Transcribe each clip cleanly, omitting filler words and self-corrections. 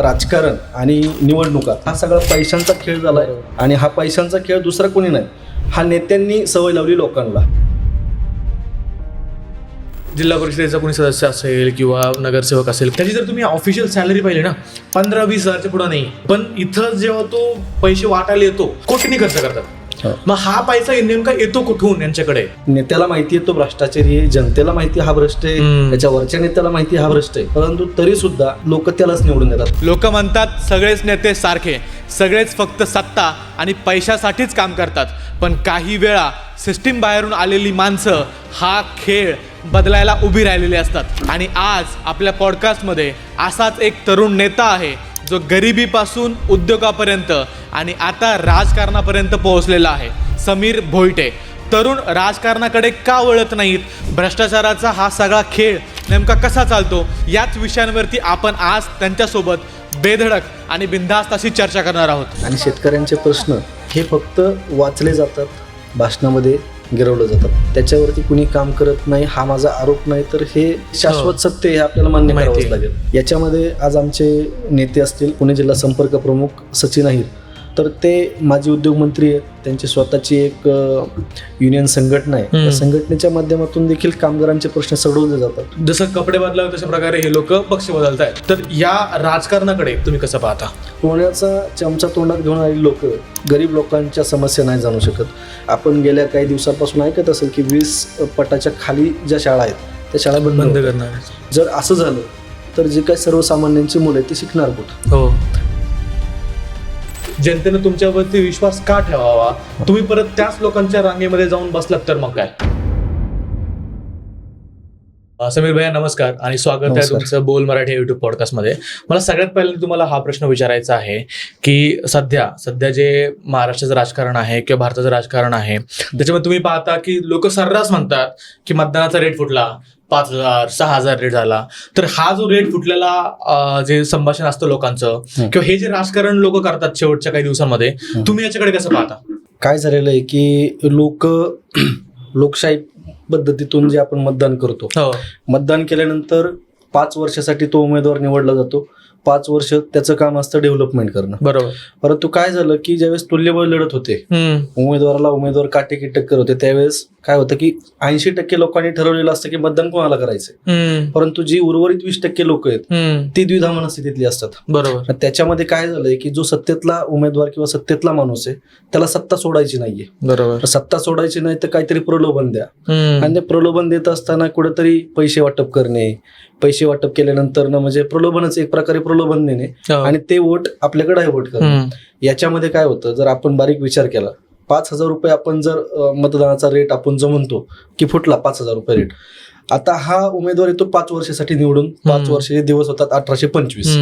राजकारण आणि निवडणुका हा सगळा पैशांचा खेळ झाला आहे. आणि हा पैशांचा खेळ दुसरा कोणी नाही, हा नेत्यांनी सवय लावली लोकांना. जिल्हा परिषदेचा कोणी सदस्य असेल किंवा नगरसेवक असेल, त्याची जर तुम्ही ऑफिशियल सॅलरी पाहिली ना 15-20 हजारच्या पुढे नाही. पण इथं जेव्हा तो पैसे वाटायला येतो कोटींनी खर्च करतात. मग हा पैसा नेमका येतो कुठून यांच्याकडे? नेत्याला माहिती आहे तो भ्रष्टाचारी आहे, जनतेला माहिती हा भ्रष्ट आहे, त्याच्या वरच्या नेत्याला माहिती हा भ्रष्ट आहे, परंतु तरी सुद्धा लोक त्यालाच निवडून देतात. लोक म्हणतात सगळेच नेते सारखे, सगळेच फक्त सत्ता आणि पैशासाठीच काम करतात. पण काही वेळा सिस्टीम बाहेरून आलेली माणसं हा खेळ बदलायला उभी राहिलेली असतात. आणि आज आपल्या पॉडकास्टमध्ये असाच एक तरुण नेता आहे जो गरिबीपासून उद्योगापर्यंत आणि आता राजकारणापर्यंत पोहोचलेला आहे. समीर भोईटे. तरुण राजकारणाकडे का वळत नाहीत, भ्रष्टाचाराचा हा सगळा खेळ नेमका कसा चालतो, याच विषयांवरती आपण आज त्यांच्यासोबत बेधडक आणि बिनधास्त अशी चर्चा करणार आहोत. आणि शेतकऱ्यांचे प्रश्न हे फक्त वाचले जातात, भाषणामध्ये गिरवलं जातात, त्याच्यावरती कुणी काम करत नाही. हा माझा आरोप नाही, तर हे शाश्वत सत्य हे आपल्याला मान्य करावंच लागेल. याच्यामध्ये आज आमचे नेते असतील, पुणे जिल्हा संपर्क प्रमुख सचिन अहिर, तर ते माजी उद्योग मंत्री आहेत. त्यांची स्वतःची एक युनियन संघटना आहे. त्या संघटनेच्या माध्यमातून देखील कामगारांचे प्रश्न सोडवले जातात. जसं कपडे बदलावे तशा प्रकारे हे लोक पक्ष बदलत आहेत. तर या राजकारणाकडे तुम्ही कसं पाहता? पुण्याचा चमचा तोंडात घेऊन आलेली लोक गरीब लोकांच्या समस्या नाही जाणू शकत. आपण गेल्या काही दिवसांपासून ऐकत असेल की 20 पटाच्या खाली ज्या शाळा आहेत त्या शाळा बंद करणार. जर असं झालं तर जे काही सर्वसामान्यांची मुलं आहेत ती शिकणार कुठं? हो. जनतेनं तुमच्यावरती विश्वास का ठेवावा? तुम्ही परत त्याच लोकांच्या रांगेमध्ये जाऊन बसलात तर मग काय? समीर भैया नमस्कार आणि स्वागत आहे तुमचं बोल मराठी युट्यूब पॉडकास्टमध्ये. मला सगळ्यात पहिले तुम्हाला हा प्रश्न विचारायचा आहे की सध्या जे महाराष्ट्राचं राजकारण आहे किंवा भारताचं राजकारण आहे त्याच्यामध्ये तुम्ही पाहता की लोक सर्रास म्हणतात की मतदानाचा रेट फुटला, 5,000 6,000 रेट झाला. तर हा जो रेट फुटलेला जे संभाषण असतं लोकांचं किंवा हे जे राजकारण लोक करतात शेवटच्या काही दिवसांमध्ये, तुम्ही याच्याकडे कसं पाहता? काय झालेलं आहे की लोकशाही पद्धतीतून जे आपण मतदान करतो, मतदान केल्यानंतर 5 वर्षासाठी तो उमेदवार निवडला जातो. 5 वर्ष त्याचं काम असतं डेव्हलपमेंट करणं. बरोबर. परंतु काय झालं की ज्यावेळेस तुल्यबळ लढत होते, उमेदवार काटेकी टक्कर होते, त्यावेळेस काय होतं की 80% लोकांनी ठरवलेलं असतं की मतदान कोणाला करायचंय. परंतु जी उर्वरित 20% लोक आहेत ती द्विधा मनस्थितीतली असतात. बरोबर. त्याच्यामध्ये काय झालंय की जो सत्तेतला उमेदवार किंवा सत्तेतला माणूस आहे त्याला सत्ता सोडायची नाहीये. बरोबर. सत्ता सोडायची नाही तर काहीतरी प्रलोभन द्या. आणि ते प्रलोभन देत असताना कुठेतरी पैसे वाटप करणे, पैसे वाटप केल्यानंतर म्हणजे प्रलोभनच एक प्रकारे प्रलोभन देणे आणि ते वोट आपल्याकडे डायव्हर्ट करणे. याच्यामध्ये काय होतं, जर आपण बारीक विचार केला, 5,000 रुपये आपण जर मतदानाचा रेट आपण जो म्हणतो की फुटला 5,000 रुपये रेट, आता हा उमेदवार येतो 5 वर्षासाठी निवडून. 5 वर्षाचे दिवस होतात 1825.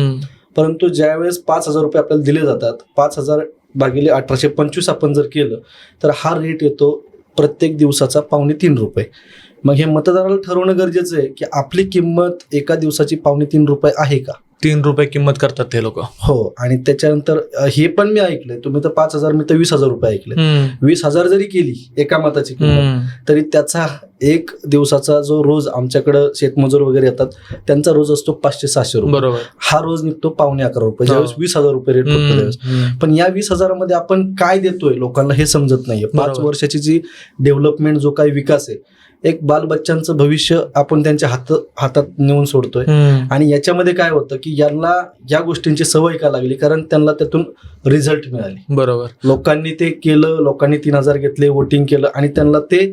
परंतु ज्यावेळेस 5,000 रुपये आपल्याला दिले जातात, 5,000 भागिले 1825 आपण जर केलं तर हा रेट येतो प्रत्येक दिवसाचा 2.25 रुपये. मग हे मतदाराला ठरवणं गरजेचं आहे की आपली किंमत एका दिवसाची 2.25 रुपये आहे का? 3 रुपये किंमत करतात ते लोक. हो. आणि त्याच्यानंतर हे पण मी ऐकलंय, तुम्ही तर 5,000 मी तर 20,000 रुपये ऐकले. 20,000 जरी केली एका मताची किंमत तरी त्याचा एक दिवसाचा जो रोज आमच्याकडे शेतमजूर वगैरे येतात त्यांचा रोज असतो 500-600 रुपये. बरोबर. हा रोज निघतो 11.25 रुपये, ज्यावेळेस 20,000 रुपये रेट होतो त्यावेळेस. पण या 20,000 मध्ये आपण काय देतोय लोकांना हे समजत नाहीये. 5 वर्षाची जी डेव्हलपमेंट, जो काही विकास आहे, एक बालबच्चांचं भविष्य आपण त्यांच्या हातात नेऊन सोडतोय. आणि याच्यामध्ये काय होतं की यांना या गोष्टींची सवय का लागली, कारण त्यांना त्यातून रिझल्ट मिळाले. बरोबर. लोकांनी ते केलं, लोकांनी 3,000 घेतले, वोटिंग केलं आणि त्यांना ते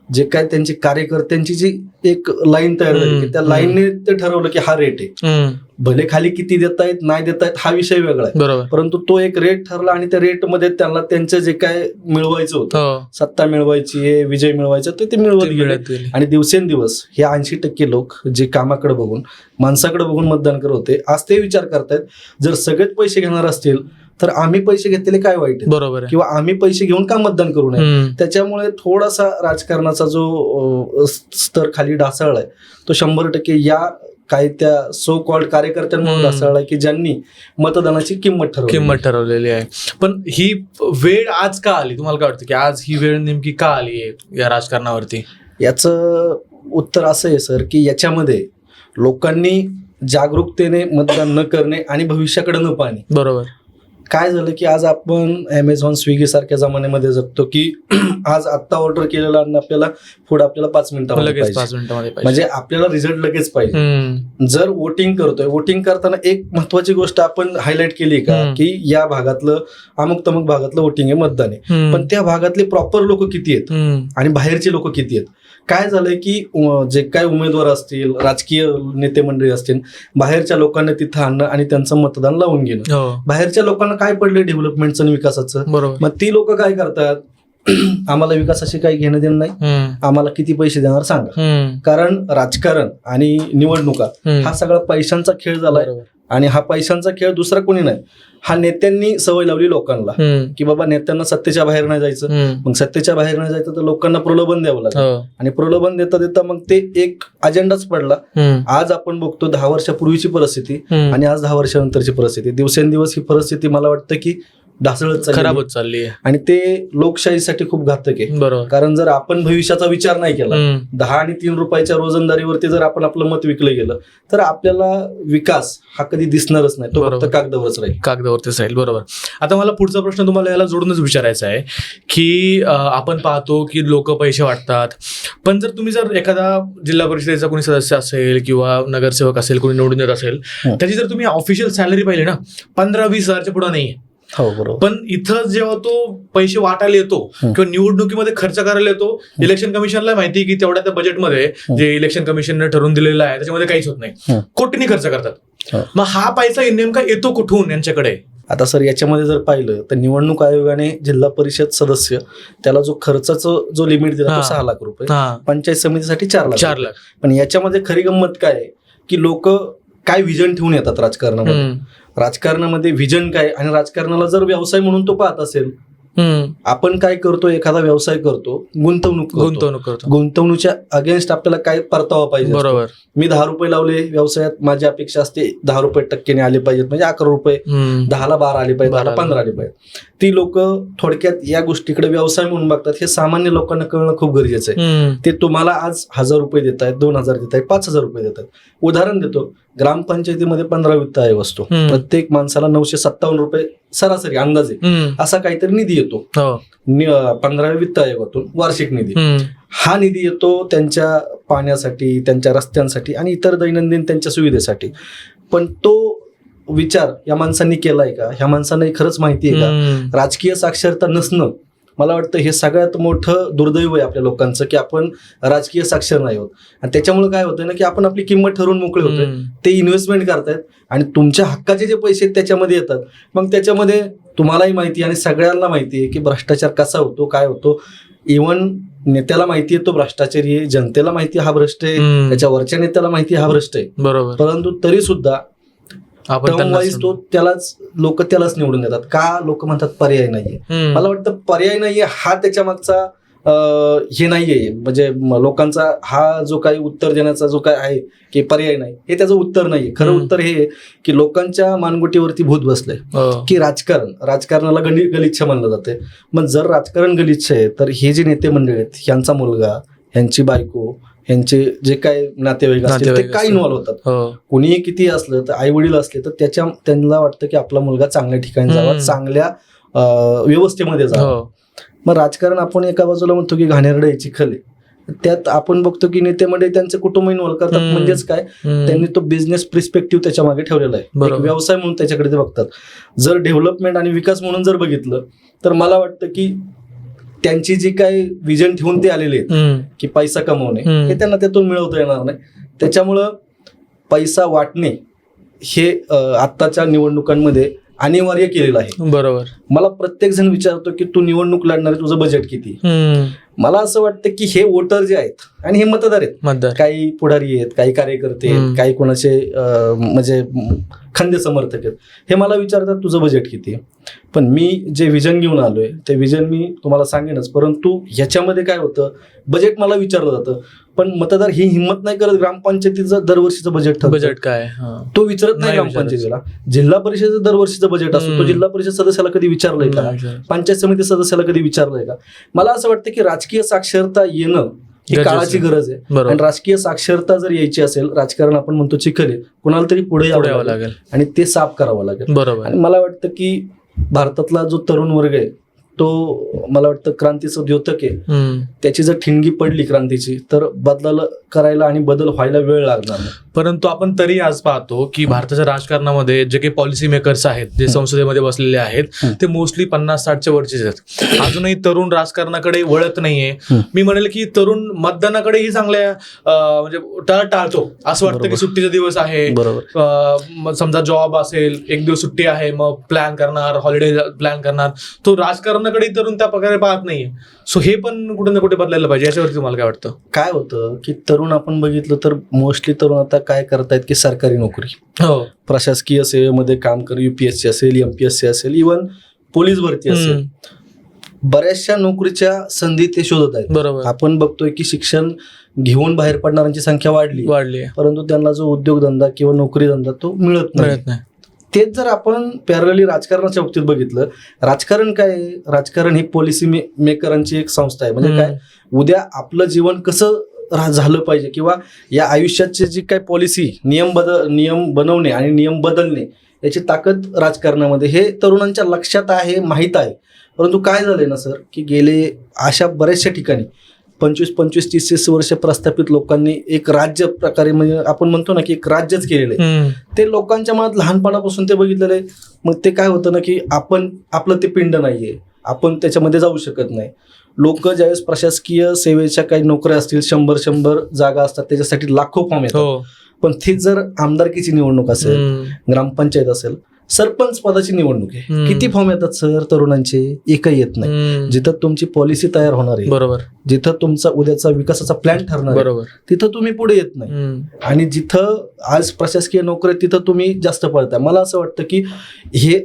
जे काय त्यांची कार्यकर्त्यांची जी एक लाईन तयार झाली की त्या लाईनने ते ठरवलं की हा रेट आहे. भले खाली किती देतायत नाही देतायत हा विषय वेगळा आहे, परंतु तो एक रेट ठरला आणि त्या रेटमध्ये त्यांना त्यांचं जे काय मिळवायचं होतं, सत्ता मिळवायची आहे, विजय मिळवायचा, ते मिळवत गेले. आणि दिवसेंदिवस हे 80% लोक जे कामाकडे बघून, माणसाकडे बघून मतदान करत होते, आज ते विचार करतायत जर सगळेच पैसे घेणार असतील तर आम्ही पैसे घेतलेले काय वाईट आहे, बरोबर, किंवा आम्ही पैसे घेऊन का मतदान करू नये. त्याच्यामुळे थोडासा राजकारणाचा जो स्तर खाली ढासळलाय तो 100% या काही त्या सो कॉल्ड कार्यकर्त्यांमुळे ढासळलाय की ज्यांनी मतदानाची किंमत ठरवलेली आहे. पण ही वेळ आज का आली, तुम्हाला काय वाटतं की आज ही वेळ नेमकी का आली आहे या राजकारणावरती? याचं उत्तर असं आहे सर की याच्यामध्ये लोकांनी जागरूकतेने मतदान न करणे आणि भविष्याकडे न पाहणे. बरोबर. काय झालं की आज आपण Amazon, स्विगी सारख्या जमान्यामध्ये जगतो की आज आत्ता ऑर्डर केलेलं अन्न आपल्याला पुढे आपल्याला 5 मिनिटामध्ये लगेच 5 पाहिजे. मिनिटांमध्ये पाहिजे. म्हणजे आपल्याला रिझल्ट लगेच पाहिजे. जर वोटिंग करतोय, वोटिंग करताना एक महत्वाची गोष्ट आपण हायलाइट केली का की या भागातलं अमुक तमुक भागातलं वोटिंग आहे, मतदान आहे, पण त्या भागातले प्रॉपर लोक किती आहेत आणि बाहेरचे लोक किती आहेत. काय झालंय की जे काय उमेदवार असतील, राजकीय नेते मंडळी असतील, बाहेरच्या लोकांना तिथं आणणं आणि त्यांचं मतदान लावून घेणं. बाहेरच्या लोकांना काय पडले डेव्हलपमेंटचं आणि विकासाचं. मग ती लोक काय करतात, आम्हाला विकासाशी काही घेणं देणं नाही, आम्हाला किती पैसे देणार सांगा. कारण राजकारण आणि निवडणुका हा सगळा पैशांचा खेळ झालाय आणि हा पैशांचा खेळ दुसरा कोणी नाही, हा नेत्यांनी सवय लावली लोकांना की बाबा नेत्यांना सत्तेच्या बाहेर नाही जायचं. मग सत्तेच्या बाहेर नाही जायचं तर लोकांना प्रलोभन द्यावं लागलं आणि प्रलोभन देता देता मग ते एक अजेंडाच पडला. आज आपण बघतो 10 वर्षापूर्वीची परिस्थिती आणि आज 10 वर्षानंतरची परिस्थिती, दिवसेंदिवस ही परिस्थिती मला वाटतं की ढासळत खराब होत चालली आहे आणि ते लोकशाहीसाठी खूप घातक आहे. कारण जर आपण भविष्याचा विचार नाही केला, 10 आणि 3 रुपयाच्या रोजंदारीवरती जर आपण आपलं मत विकलं गेलं तर आपल्याला विकास हा कधी दिसणारच नाही, तो फक्त कागदावरच राहील, कागदावरतीच राहील. बरोबर. आता मला पुढचा प्रश्न तुम्हाला याला जोडूनच विचारायचा आहे की आपण पाहतो की लोक पैसे वाटतात, पण जर तुम्ही जर एखादा जिल्हा परिषदेचा कोणी सदस्य असेल किंवा नगरसेवक असेल, कोणी निवडून येत असेल, त्याची जर तुम्ही ऑफिशियल सॅलरी पाहिली ना 15-20 हजारच्या पुढे नाहीये. हो बरोबर. पण इथं जेव्हा तो पैसे वाटायला येतो किंवा निवडणुकीमध्ये खर्च करायला येतो, इलेक्शन कमिशनला माहिती की तेवढ्या त्या बजेटमध्ये जे इलेक्शन कमिशनने ठरवून दिलेलं आहे त्याच्यामध्ये काहीच होत नाही, कोटींनी खर्च करतात. मग हा पैसा नेमका येतो कुठून यांच्याकडे? आता सर याच्यामध्ये जर पाहिलं तर निवडणूक आयोगाने जिल्हा परिषद सदस्य त्याला जो खर्चाचा जो लिमिट दिला तो 6 लाख रुपये, पंचायत समितीसाठी 4 लाख. पण याच्यामध्ये खरी गंमत काय आहे की लोक काय विजन ठेवून येतात राजकारणामध्ये. राजकारणामध्ये विजन काय आणि राजकारणाला जर व्यवसाय म्हणून तो पाहत असेल, आपण काय करतो, एखादा व्यवसाय करतो, गुंतवणूक करतो, गुंतवणुकीच्या अगेन्स्ट आपल्याला काय परतावा पाहिजे. बरोबर. मी 10 रुपये लावले व्यवसायात, माझी अपेक्षा असते 10 रुपये टक्क्याने आले पाहिजेत, म्हणजे 11 रुपये, 10ला 12 आले पाहिजे, 10ला 15 आले पाहिजे. ती लोक थोडक्यात या गोष्टीकडे व्यवसाय म्हणून बघतात. हे सामान्य लोकांना कळणं खूप गरजेचं आहे. ते तुम्हाला आज 1000 रुपये देत आहेत, 2000 देत आहेत, 5000 रुपये देत आहेत. उदाहरण देतो, ग्रामपंचायतीमध्ये 15 वित्त आयोग असतो, प्रत्येक माणसाला 957 रुपये सरासरी अंदाजे असा काहीतरी निधी येतो 15व्या वित्त आयोगातून, वार्षिक निधी. हा निधी येतो त्यांच्या पाण्यासाठी, त्यांच्या रस्त्यांसाठी आणि इतर दैनंदिन त्यांच्या सुविधेसाठी. पण तो विचार या माणसांनी केलाय का? ह्या माणसांना खरंच माहिती आहे का? राजकीय साक्षरता नसणं, मला वाटतं हे सगळ्यात मोठं दुर्दैव आहे आपल्या लोकांचं की आपण राजकीय साक्षर नाही होत. आणि त्याच्यामुळे काय होतंय ना की आपण आपली किंमत ठरवून मोकळे होतोय. ते इन्व्हेस्टमेंट करतायत आणि तुमच्या हक्काचे जे पैसे त्याच्यामध्ये येतात, मग त्याच्यामध्ये तुम्हालाही माहिती आणि सगळ्यांना माहिती आहे की भ्रष्टाचार कसा होतो, काय होतो. इव्हन नेत्याला माहिती आहे तो भ्रष्टाचारी आहे, जनतेला माहिती हा भ्रष्ट आहे, त्याच्यावरच्या नेत्याला माहिती हा भ्रष्ट आहे. बरोबर. परंतु तरी सुद्धा लोक त्यालाच निवडून देतात का? लोक म्हणतात पर्याय नाहीये. मला वाटतं पर्याय नाहीये हा त्याच्या मागचा हे नाहीये, म्हणजे लोकांचा हा जो काही उत्तर देण्याचा जो काय आहे की पर्याय नाही, हे त्याचं उत्तर नाहीये. खरं उत्तर हे की लोकांच्या मानगुटीवरती भूत बसलंय की राजकारणाला गलिच्छ मानलं जाते. मग जर राजकारण गलिच्छ आहे तर हे जे नेते मंडळी आहेत, ह्यांचा मुलगा, ह्यांची बायको, यांचे जे काय नातेवाईक असतील ते काय इन्व्हॉल्व्ह होतात. कोणीही किती असलं तर आई वडील असले तर त्यांना वाटतं की आपला मुलगा चांगल्या ठिकाणी जावा, चांगल्या व्यवस्थेमध्ये जावा. मग राजकारण आपण एका बाजूला म्हणतो की घाणेरडं आहे, चिखल आहे, त्यात आपण बघतो की नेते मंडळी त्यांचे कुटुंब इन्व्हॉल्व्ह करतात. म्हणजेच काय, त्यांनी तो बिझनेस प्रिस्पेक्टिव्ह त्याच्या मागे ठेवलेला आहे, एक व्यवसाय म्हणून त्याच्याकडे ते बघतात. जर डेव्हलपमेंट आणि विकास म्हणून जर बघितलं तर मला वाटतं की त्यांची जी काही विजन ठेवून ते आलेले आहेत की पैसा कमवणे, हे त्यांना त्यातून मिळवता येणार नाही. त्याच्यामुळं पैसा वाटणे हे आत्ताच्या निवडणुकांमध्ये अनिवार्य केलेलं आहे. बरोबर. मला प्रत्येक जण विचारतो की तू निवडणूक लढणार, तुझं बजेट किती? मला असं वाटतं की हे वोटर जे आहेत आणि हे मतदार आहेत, काही पुढारी आहेत, काही कार्यकर्ते आहेत, काही कोणाचे म्हणजे खंदे समर्थक आहेत, हे मला विचारतात तुझं बजेट किती? पण मी जे विजन घेऊन आलोय ते विजन मी तुम्हाला सांगेनच. परंतु ह्याच्यामध्ये काय होतं, बजेट मला विचारलं जातं पण मतदार ही हिंमत नाही करत ग्रामपंचायतीचं दरवर्षीचं बजेट काय तो विचारत नाही ग्रामपंचायतीला. जिल्हा परिषदेचं दरवर्षीचं बजेट असतो, तो जिल्हा परिषद सदस्याला कधी विचारलंय का? पंचायत समिती सदस्याला कधी विचारलंय का? मला असं वाटतं की राजकीय साक्षरता येणं ही काळाची गरज आहे. आणि राजकीय साक्षरता जर यायची असेल, राजकारण आपण म्हणतो चिखल, कुणाला तरी पुढे यावं लागेल आणि ते साफ करावं लागेल. बरोबर. आणि मला वाटतं की भारतातला जो तरुण वर्ग आहे तो मला वाटतं क्रांतीचं द्योतक आहे. त्याची जर ठिणगी पडली क्रांतीची तर करायला आणि बदल व्हायला वेळ लागणार नाही. परंतु आपण तरी आज पाहतो की भारताच्या राजकारणामध्ये जे काही पॉलिसी मेकर्स आहेत, जे संसदेमध्ये बसलेले आहेत, ते मोस्टली 50-60च्या वरचेच आहेत. अजूनही तरुण राजकारणाकडे वळत नाहीये. मी म्हणेल की तरुण मतदानाकडेही चांगल्या म्हणजे टाळतो. असं वाटतं की सुट्टीचा दिवस आहे, समजा जॉब असेल, एक दिवस सुट्टी आहे, मग प्लॅन करणार, हॉलिडे प्लॅन करणार. तो राजकारणाकडे तरुण त्या प्रकारे पाहत नाहीये. सो हे पण कुठे ना कुठे बदलायला पाहिजे. याच्यावरती तुम्हाला काय वाटतं? काय होतं की तरुण आपण बघितलं तर मोस्टली तरुण आता काय करतायत की सरकारी नोकरी, प्रशासकीय सेवेमध्ये काम कर, UPSC असेल, MPSC असेल, इव्हन पोलीस भरती असेल, बऱ्याचशा नोकरीच्या संधी ते शोधत आहेत. बरोबर. आपण बघतोय की शिक्षण घेऊन बाहेर पडणाऱ्यांची संख्या वाढली, परंतु त्यांना जो उद्योगधंदा किंवा नोकरी धंदा तो मिळत नाही. तेच जर आपण पॅरलली राजकारणाच्या बाबतीत बघितलं, राजकारण काय आहे? राजकारण ही पॉलिसी मेकरांची एक संस्था आहे. म्हणजे काय, उद्या आपलं जीवन कसं झालं पाहिजे किंवा या आयुष्याची जी काय पॉलिसी, नियम बनवणे आणि नियम बदलणे याची ताकद राजकारणामध्ये हे तरुणांच्या लक्षात आहे, माहीत आहे. परंतु काय झालंय ना सर की गेले अशा बऱ्याचशा ठिकाणी 25-25, 30-30 वर्ष प्रस्थापित लोकांनी एक राज्य प्रकारे, म्हणजे आपण म्हणतो ना की एक राज्यच केलेलं आहे. ते लोकांच्या मनात लहानपणापासून ते बघितलेलं आहे. मग ते काय होतं ना की आपलं ते पिंड नाहीये, आपण त्याच्यामध्ये जाऊ शकत नाही. लोक ज्यावेळेस प्रशासकीय सेवेच्या काही नोकऱ्या असतील, 100 जागा असतात, त्याच्यासाठी लाखो फॉर्म येतात. पण ती जर आमदारकीची निवडणूक असेल, ग्रामपंचायत असेल, सरपंच पदाची निवडणूक आहे, किती फॉर्म येतात सर तरुणांचे? एकही येत नाही. जिथं तुमची पॉलिसी तयार होणार आहे, बरोबर, जिथं तुमचा उद्याचा विकासाचा प्लॅन ठरणार, बरोबर, तिथं तुम्ही पुढे येत नाही. आणि जिथं आज प्रशासकीय नोकरी तिथं तुम्ही जास्त पळताय. मला असं वाटतं की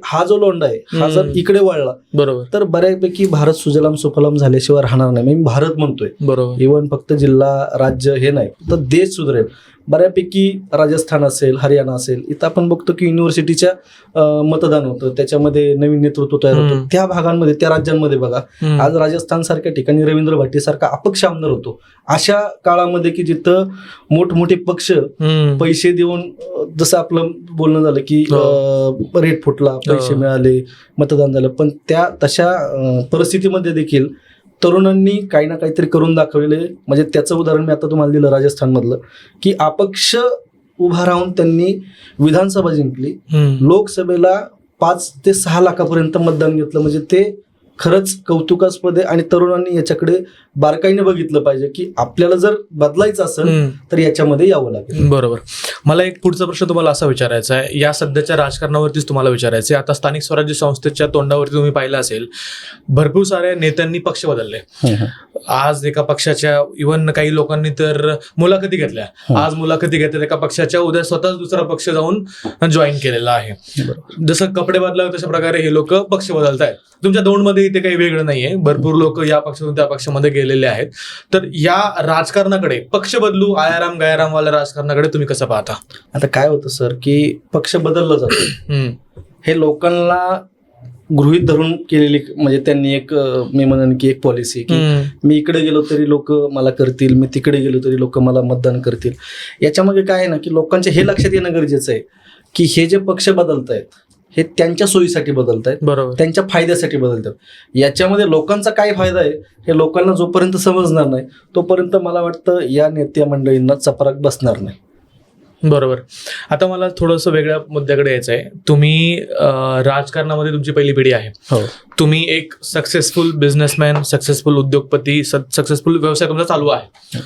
हा जो लोंढा आहे हा जर इकडे वळला, बरोबर, तर बऱ्यापैकी भारत सुजलाम सुफलाम झाल्याशिवाय राहणार नाही. मी भारत म्हणतोय, बरोबर, इव्हन फक्त जिल्हा राज्य हे नाही तर देश सुधरेल. बऱ्यापैकी राजस्थान असेल, हरियाणा असेल, इथं आपण बघतो की युनिव्हर्सिटीच्या मतदान होतं, त्याच्यामध्ये नवीन नेतृत्व तयार होतं. त्या भागांमध्ये, त्या राज्यांमध्ये बघा, आज राजस्थान सारख्या ठिकाणी रवींद्र भाटी सारखा अपक्ष आमदार होतो. अशा काळामध्ये की जिथं मोठमोठे पक्ष पैसे देऊन, जसं आपलं बोलणं झालं की रेट फुटला, पैसे मिळाले, मतदान झालं, पण तशा परिस्थितीमध्ये देखील तरुणांनी काही ना काहीतरी करून दाखवले. म्हणजे त्याचं उदाहरण मी आता तुम्हाला दिलं राजस्थानमधलं, की अपक्ष उभा राहून त्यांनी विधानसभा जिंकली, लोकसभेला 5 ते 6 लाखापर्यंत मतदान घेतलं. म्हणजे ते खरंच कौतुकास्पद आहे. आणि तरुणांनी याच्याकडे बारकाईने बघितलं पाहिजे की आपल्याला जर बदलायचं असेल तर याच्यामध्ये यावं लागेल. बरोबर. मला एक पुढचा प्रश्न तुम्हाला असा विचारायचा आहे, या सध्याच्या राजकारणावरतीच तुम्हाला विचारायचं आहे. आता स्थानिक स्वराज्य संस्थेच्या तोंडावरती तुम्ही पाहिलं असेल, भरपूर साऱ्या नेत्यांनी पक्ष बदलले. आज एका पक्षाच्या, इव्हन काही लोकांनी तर मुलाखती घेतल्या, आज मुलाखती घेतल्या एका पक्षाच्या, उद्या स्वतःच दुसरा पक्ष जाऊन जॉईन केलेला आहे. जसं कपडे बदलावे तशा प्रकारे हे लोक पक्ष बदलत आहेत. तुमच्या दोनमध्ये इथे काही वेगळं नाहीये, भरपूर लोक या पक्षातून त्या पक्षामध्ये गेलेले आहेत. तर या राजकारणाकडे, पक्ष बदलू आयाराम गायाराम वाल्या राजकारणाकडे तुम्ही कसं पाहता? आता काय होतं सर की पक्ष बदललं जातं, हे लोकांना गृहीत धरून केलेली, म्हणजे त्यांनी एक, मी म्हणेन की एक पॉलिसी की मी इकडे गेलो तरी लोक मला करतील, मी तिकडे गेलो तरी लोक मला मतदान करतील. याच्यामध्ये काय आहे ना की लोकांच्या हे लक्षात येणं गरजेचं आहे की हे जे पक्ष बदलतायत हे त्यांच्या सोयीसाठी बदलतायत, बरोबर, त्यांच्या फायद्यासाठी बदलतात. याच्यामध्ये लोकांचा काय फायदा आहे हे लोकांना जोपर्यंत समजणार नाही तोपर्यंत मला वाटतं या नेत्या मंडळींना चपराक बसणार नाही. बरोबर. आता मला थोडंसं वेगळ्या मुद्द्याकडे यायचं आहे. तुम्ही राजकारणामध्ये तुमची पहिली पिढी आहे, तुम्ही एक सक्सेसफुल बिझनेसमॅन, सक्सेसफुल उद्योगपती, सक्सेसफुल व्यवसाय तुमचा चालू आहे.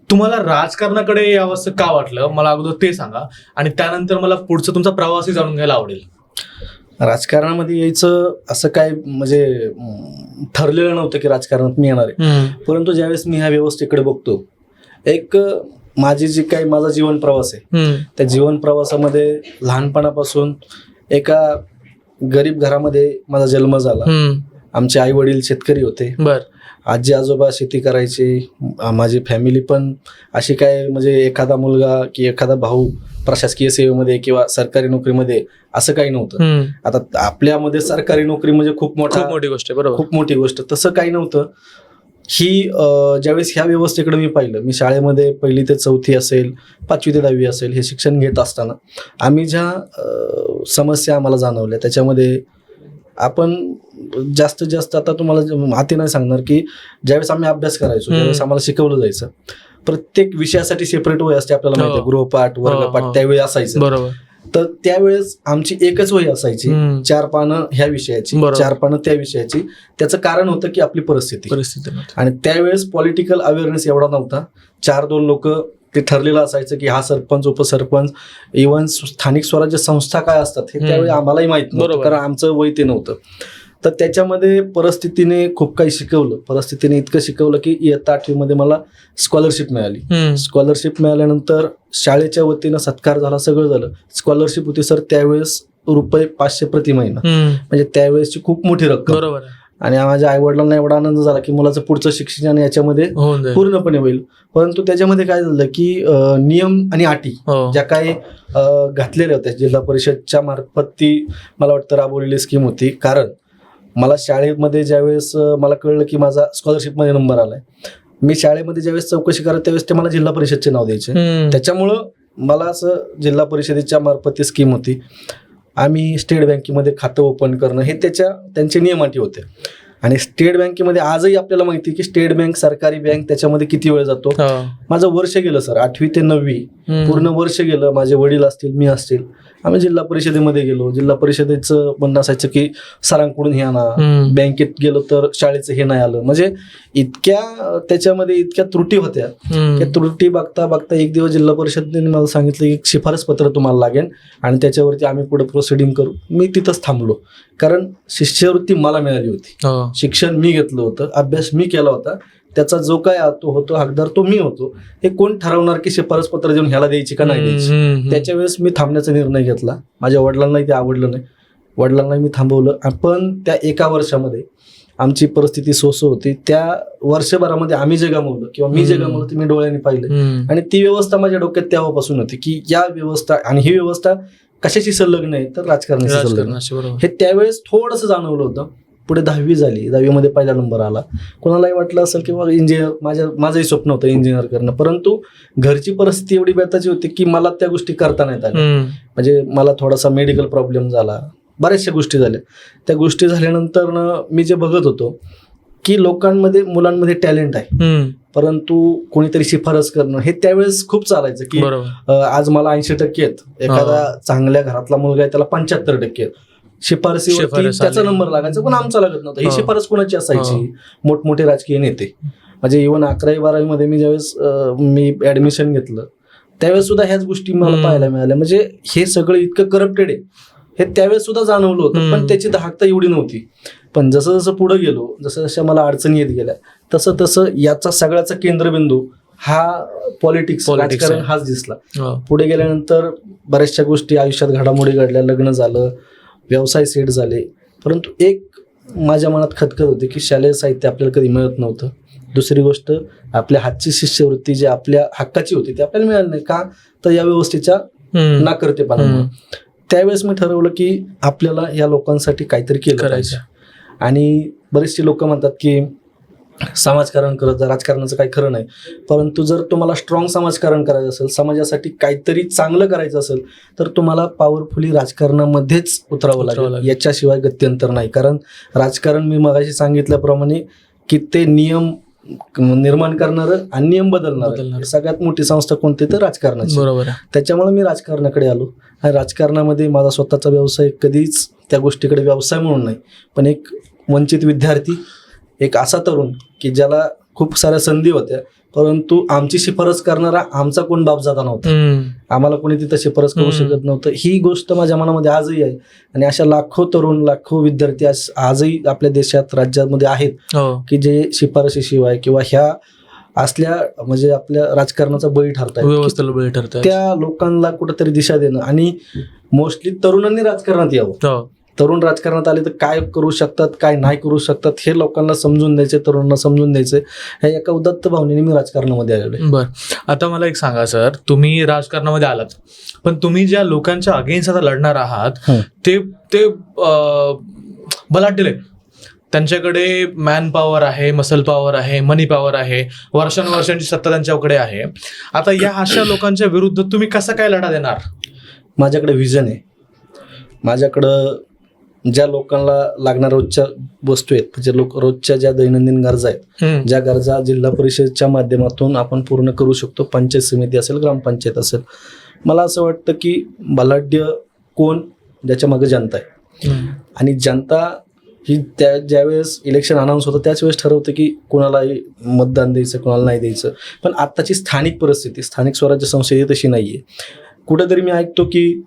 तुम्हाला राजकारणाकडे यावंसं का वाटलं, मला अगोदर ते सांगा, आणि त्यानंतर मला पुढचं तुमचा प्रवासही जाणून घ्यायला आवडेल. राजकारणामध्ये यायचं असं काय म्हणजे ठरलेलं नव्हतं की राजकारणात मी येणार आहे. परंतु ज्यावेळेस मी ह्या व्यवस्थेकडे बघतो, एक माझी जी काही माझा जीवन प्रवास आहे, त्या जीवन प्रवासामध्ये लहानपणापासून एका गरीब घरामध्ये माझा जन्म झाला. आमचे आई वडील शेतकरी होते, आजी आजोबा शेती करायचे, माझी फॅमिली पण अशी काय, म्हणजे एखादा मुलगा की एखादा भाऊ प्रशासकीय सेवेमध्ये किंवा सरकारी नोकरीमध्ये असं काही नव्हतं. आता आपल्यामध्ये सरकारी नोकरी म्हणजे खूप मोठी गोष्ट आहे, बरोबर, खूप मोठी गोष्ट. तसं काही नव्हतं. ही ज्यावेळेस ह्या व्यवस्थेकडे मी पाहिलं, मी शाळेमध्ये 1ली ते 4थी असेल, 5वी ते 10वी असेल, हे शिक्षण घेत असताना आम्ही ज्या समस्या आम्हाला जाणवल्या त्याच्यामध्ये आपण जास्तीत जास्त, आता तुम्हाला हाती नाही सांगणार की ज्यावेळेस आम्ही अभ्यास करायचो त्यावेळेस आम्हाला शिकवलं जायचं, प्रत्येक विषयासाठी सेपरेट वही असते आपल्याला माहिती आहे, गृहपाठ, वर्गपाठ त्यावेळी असायचं. बरोबर. तर त्यावेळेस आमची एकच वही असायची, 4 पानं ह्या विषयाची, 4 पानं त्या विषयाची. त्याचं कारण होतं की आपली परिस्थिती. आणि त्यावेळेस पॉलिटिकल अवेअरनेस एवढा नव्हता. 4-2 लोक ते ठरलेलं असायचं की हा सरपंच, उपसरपंच, इव्हन स्थानिक स्वराज्य संस्था काय असतात हे त्यावेळी आम्हालाही माहित नव्हतं, कारण आमचं वय ते नव्हतं. तर त्याच्यामध्ये परिस्थितीने खूप काही शिकवलं. परिस्थितीने इतकं शिकवलं की इयत्ता 8वी मध्ये मला स्कॉलरशिप मिळाली. स्कॉलरशिप मिळाल्यानंतर शाळेच्या वतीनं सत्कार झाला, सगळं झालं. स्कॉलरशिप होती सर त्यावेळेस ₹500 प्रति महिना, म्हणजे त्यावेळेसची खूप मोठी रक्कम. बरोबर. आणि माझ्या आई वडिलांना एवढा आनंद झाला की मुलाचं पुढचं शिक्षण याच्यामध्ये पूर्णपणे होईल. परंतु त्याच्यामध्ये काय झालं की नियम आणि अटी ज्या काही घातलेल्या होत्या जिल्हा परिषदच्या मार्फत, ती मला वाटतं राबवलेली स्कीम होती. कारण मला शाळेमध्ये ज्यावेळेस मला कळलं की माझा स्कॉलरशिपमध्ये नंबर आलाय, मी शाळेमध्ये ज्यावेळेस चौकशी करत त्यावेळेस ते मला जिल्हा परिषदचे नाव द्यायचे. त्याच्यामुळं मला असं जिल्हा परिषदेच्या मार्फत ती स्कीम होती. आम्ही स्टेट बँकेमध्ये खातं ओपन करणं हे त्यांचे नियम अटी होते. आणि स्टेट बँकेमध्ये आजही आपल्याला माहिती की स्टेट बँक सरकारी बँक, त्याच्यामध्ये किती वेळ जातो. माझं वर्ष गेलं सर, 8वी ते 9वी पूर्ण वर्ष गेलं. माझे वडील असतील, मी असतील, आम्ही जिल्हा परिषदेमध्ये गेलो. जिल्हा परिषदेचं म्हणणं असायचं की सरांकडून हे आणा, बँकेत गेलो तर शाळेचं हे नाही आलं. म्हणजे त्याच्यामध्ये इतक्या त्रुटी होत्या. त्या त्रुटी बघता बघता एक दिवस जिल्हा परिषदेने मला सांगितलं की शिफारस पत्र तुम्हाला लागेल आणि त्याच्यावरती आम्ही पुढे प्रोसिडिंग करू. मी तिथंच थांबलो, कारण शिष्यवृत्ती मला मिळाली होती, शिक्षण मी घेतलं होतं, अभ्यास मी केला होता, त्याचा जो काय होतो हकदार तो मी होतो. हे कोण ठरवणार की शिफारस पत्र देऊन ह्याला द्यायची का नाही द्यायची. त्याच्या वेळेस मी थांबण्याचा निर्णय घेतला. माझ्या वडिलांनाही ते आवडलं नाही, वडिलांनाही मी थांबवलं. पण त्या एका वर्षामध्ये आमची परिस्थिती सोसो होती. त्या वर्षभरामध्ये आम्ही जे गमावलं किंवा मी जे गमावलं ते मी डोळ्यांनी पाहिलं. आणि ती व्यवस्था माझ्या डोक्यात तेव्हापासून होती की या व्यवस्था, आणि ही व्यवस्था कशाशी संलग्न आहे तर राजकारणाशी संलग्न. हे त्यावेळेस थोडंसं जाणवलं होतं. पुढे 10वी झाली, 10वी मध्ये पहिला नंबर आला. कोणालाही वाटलं असेल की बाबा इंजिनियर, माझंही स्वप्न होतं इंजिनियर करणं, परंतु घरची परिस्थिती एवढी बेताची होती की मला त्या गोष्टी करता नाहीत आल्या. म्हणजे मला थोडासा मेडिकल प्रॉब्लेम झाला, बऱ्याचशा गोष्टी झाल्या. त्या गोष्टी झाल्यानंतर मी जे बघत होतो की लोकांमध्ये, मुलांमध्ये टॅलेंट आहे, परंतु कोणीतरी शिफारस करणं हे त्यावेळेस खूप चालायचं की आज मला 80% आहेत, एखादा चांगल्या घरातला मुलगा आहे त्याला 75% आहेत, शिफारसीवरती त्याचा नंबर लागायचा, पण आमचा लागत नव्हता. ही शिफारस कोणाची असायची, मोठमोठे राजकीय नेते. म्हणजे इव्हन 11वी-12वी मध्ये मी ज्यावेळेस मी ऍडमिशन घेतलं त्यावेळेस सुद्धा ह्याच गोष्टी मला पाहायला मिळाल्या. म्हणजे हे सगळं इतकं करप्टेड आहे हे त्यावेळेस सुद्धा जाणवलं होतं, पण त्याची दाहकता एवढी नव्हती. पण जसं जसं पुढे गेलो, जसं मला अडचणी येत गेल्या, तसं तसं याचा सगळ्याचा केंद्रबिंदू हा पॉलिटिक्स, राजकारण हाच दिसला. पुढे गेल्यानंतर बऱ्याचशा गोष्टी आयुष्यात घडामोडी घडल्या, लग्न झालं, व्यवसाय सेट झाले. परंतु एक माझ्या मनात खतखत होती की शालेय साहित्य आपल्याला कधी मिळत नव्हतं. दुसरी गोष्ट, आपल्या हातची शिष्यवृत्ती जी आपल्या हक्काची होती ती आपल्याला मिळाली नाही. का तर या व्यवस्थेच्या नाकर्तेपणामुळे. त्यावेळेस मी ठरवलं की आपल्याला या लोकांसाठी काहीतरी केलं पाहिजे. आणि बरेचसे लोक म्हणतात की समाजकारण करत जा, राजकारणाचं काही खरं नाही. परंतु जर तुम्हाला स्ट्रॉंग समाजकारण करायचं असेल, समाजासाठी काहीतरी चांगलं करायचं असेल, तर तुम्हाला पॉवरफुली राजकारणामध्येच उतरावं लागेल, याच्याशिवाय गत्यंतर नाही. कारण राजकारण मी मगाशी सांगितल्याप्रमाणे की ते नियम निर्माण करणारं आणि नियम बदलणार सगळ्यात मोठी संस्था कोणती तर राजकारणाची. बरोबर. त्याच्यामुळे मी राजकारणाकडे आलो. आणि राजकारणामध्ये माझा स्वतःचा व्यवसाय कधीच त्या गोष्टीकडे व्यवसाय म्हणून नाही, पण एक वंचित विद्यार्थी, एक असा तरुण की ज्याला खूप साऱ्या संधी होत्या, परंतु आमची शिफारस करणारा आमचा कोण बापजादा नव्हता, आम्हाला कोणी तिथं शिफारस करू शकत नव्हतं. ही गोष्ट माझ्या मनामध्ये आजही आहे. आणि अशा लाखो तरुण, लाखो विद्यार्थी आजही आपल्या देशात, राज्यामध्ये आहेत की जे शिफारशीशिवाय किंवा ह्या असल्या म्हणजे आपल्या राजकारणाचा बळी ठरतात, व्यवस्थेला बळी ठरतात. त्या लोकांना कुठेतरी दिशा देणं. आणि मोस्टली तरुणांनी राजकारणात यावं. तरुण राजकारणात आले तर काय करू शकतात, काय नाही करू शकतात हे लोकांना समजून द्यायचे, तरुणांना समजून द्यायचे. ह्या एका उदात्त भावनेने मी राजकारणामध्ये आलेलो. बरं, आता मला एक सांगा सर, तुम्ही राजकारणामध्ये आलात, पण तुम्ही ज्या लोकांच्या अगेन्स्ट आता लढणार आहात ते बलाढ्य आहेत. त्यांच्याकडे मॅन पॉवर आहे, मसल पॉवर आहे, मनी पॉवर आहे, वर्षानुवर्षांची सत्ता त्यांच्याकडे आहे. आता या अशा लोकांच्या विरुद्ध तुम्ही कसा काय लढा देणार? माझ्याकडे व्हिजन आहे. माझ्याकडं ज्या लोकांना लागणाऱ्या रोजच्या वस्तू आहेत, म्हणजे रोजच्या ज्या दैनंदिन गरजा आहेत, ज्या गरजा जिल्हा परिषदच्या माध्यमातून आपण पूर्ण करू शकतो, पंचायत समिती असेल, ग्रामपंचायत असेल. मला असं वाटतं की बलाढ्य कोण, ज्याच्या मागे जनता आहे. आणि जनता ही ज्यावेळेस इलेक्शन अनाऊन्स होतं त्याच वेळेस ठरवतं की कोणाला मतदान द्यायचं, कोणाला नाही द्यायचं. पण आत्ताची स्थानिक परिस्थिती, स्थानिक स्वराज्य संस्थेची तशी नाही आहे. कुठेतरी मी ऐकतो की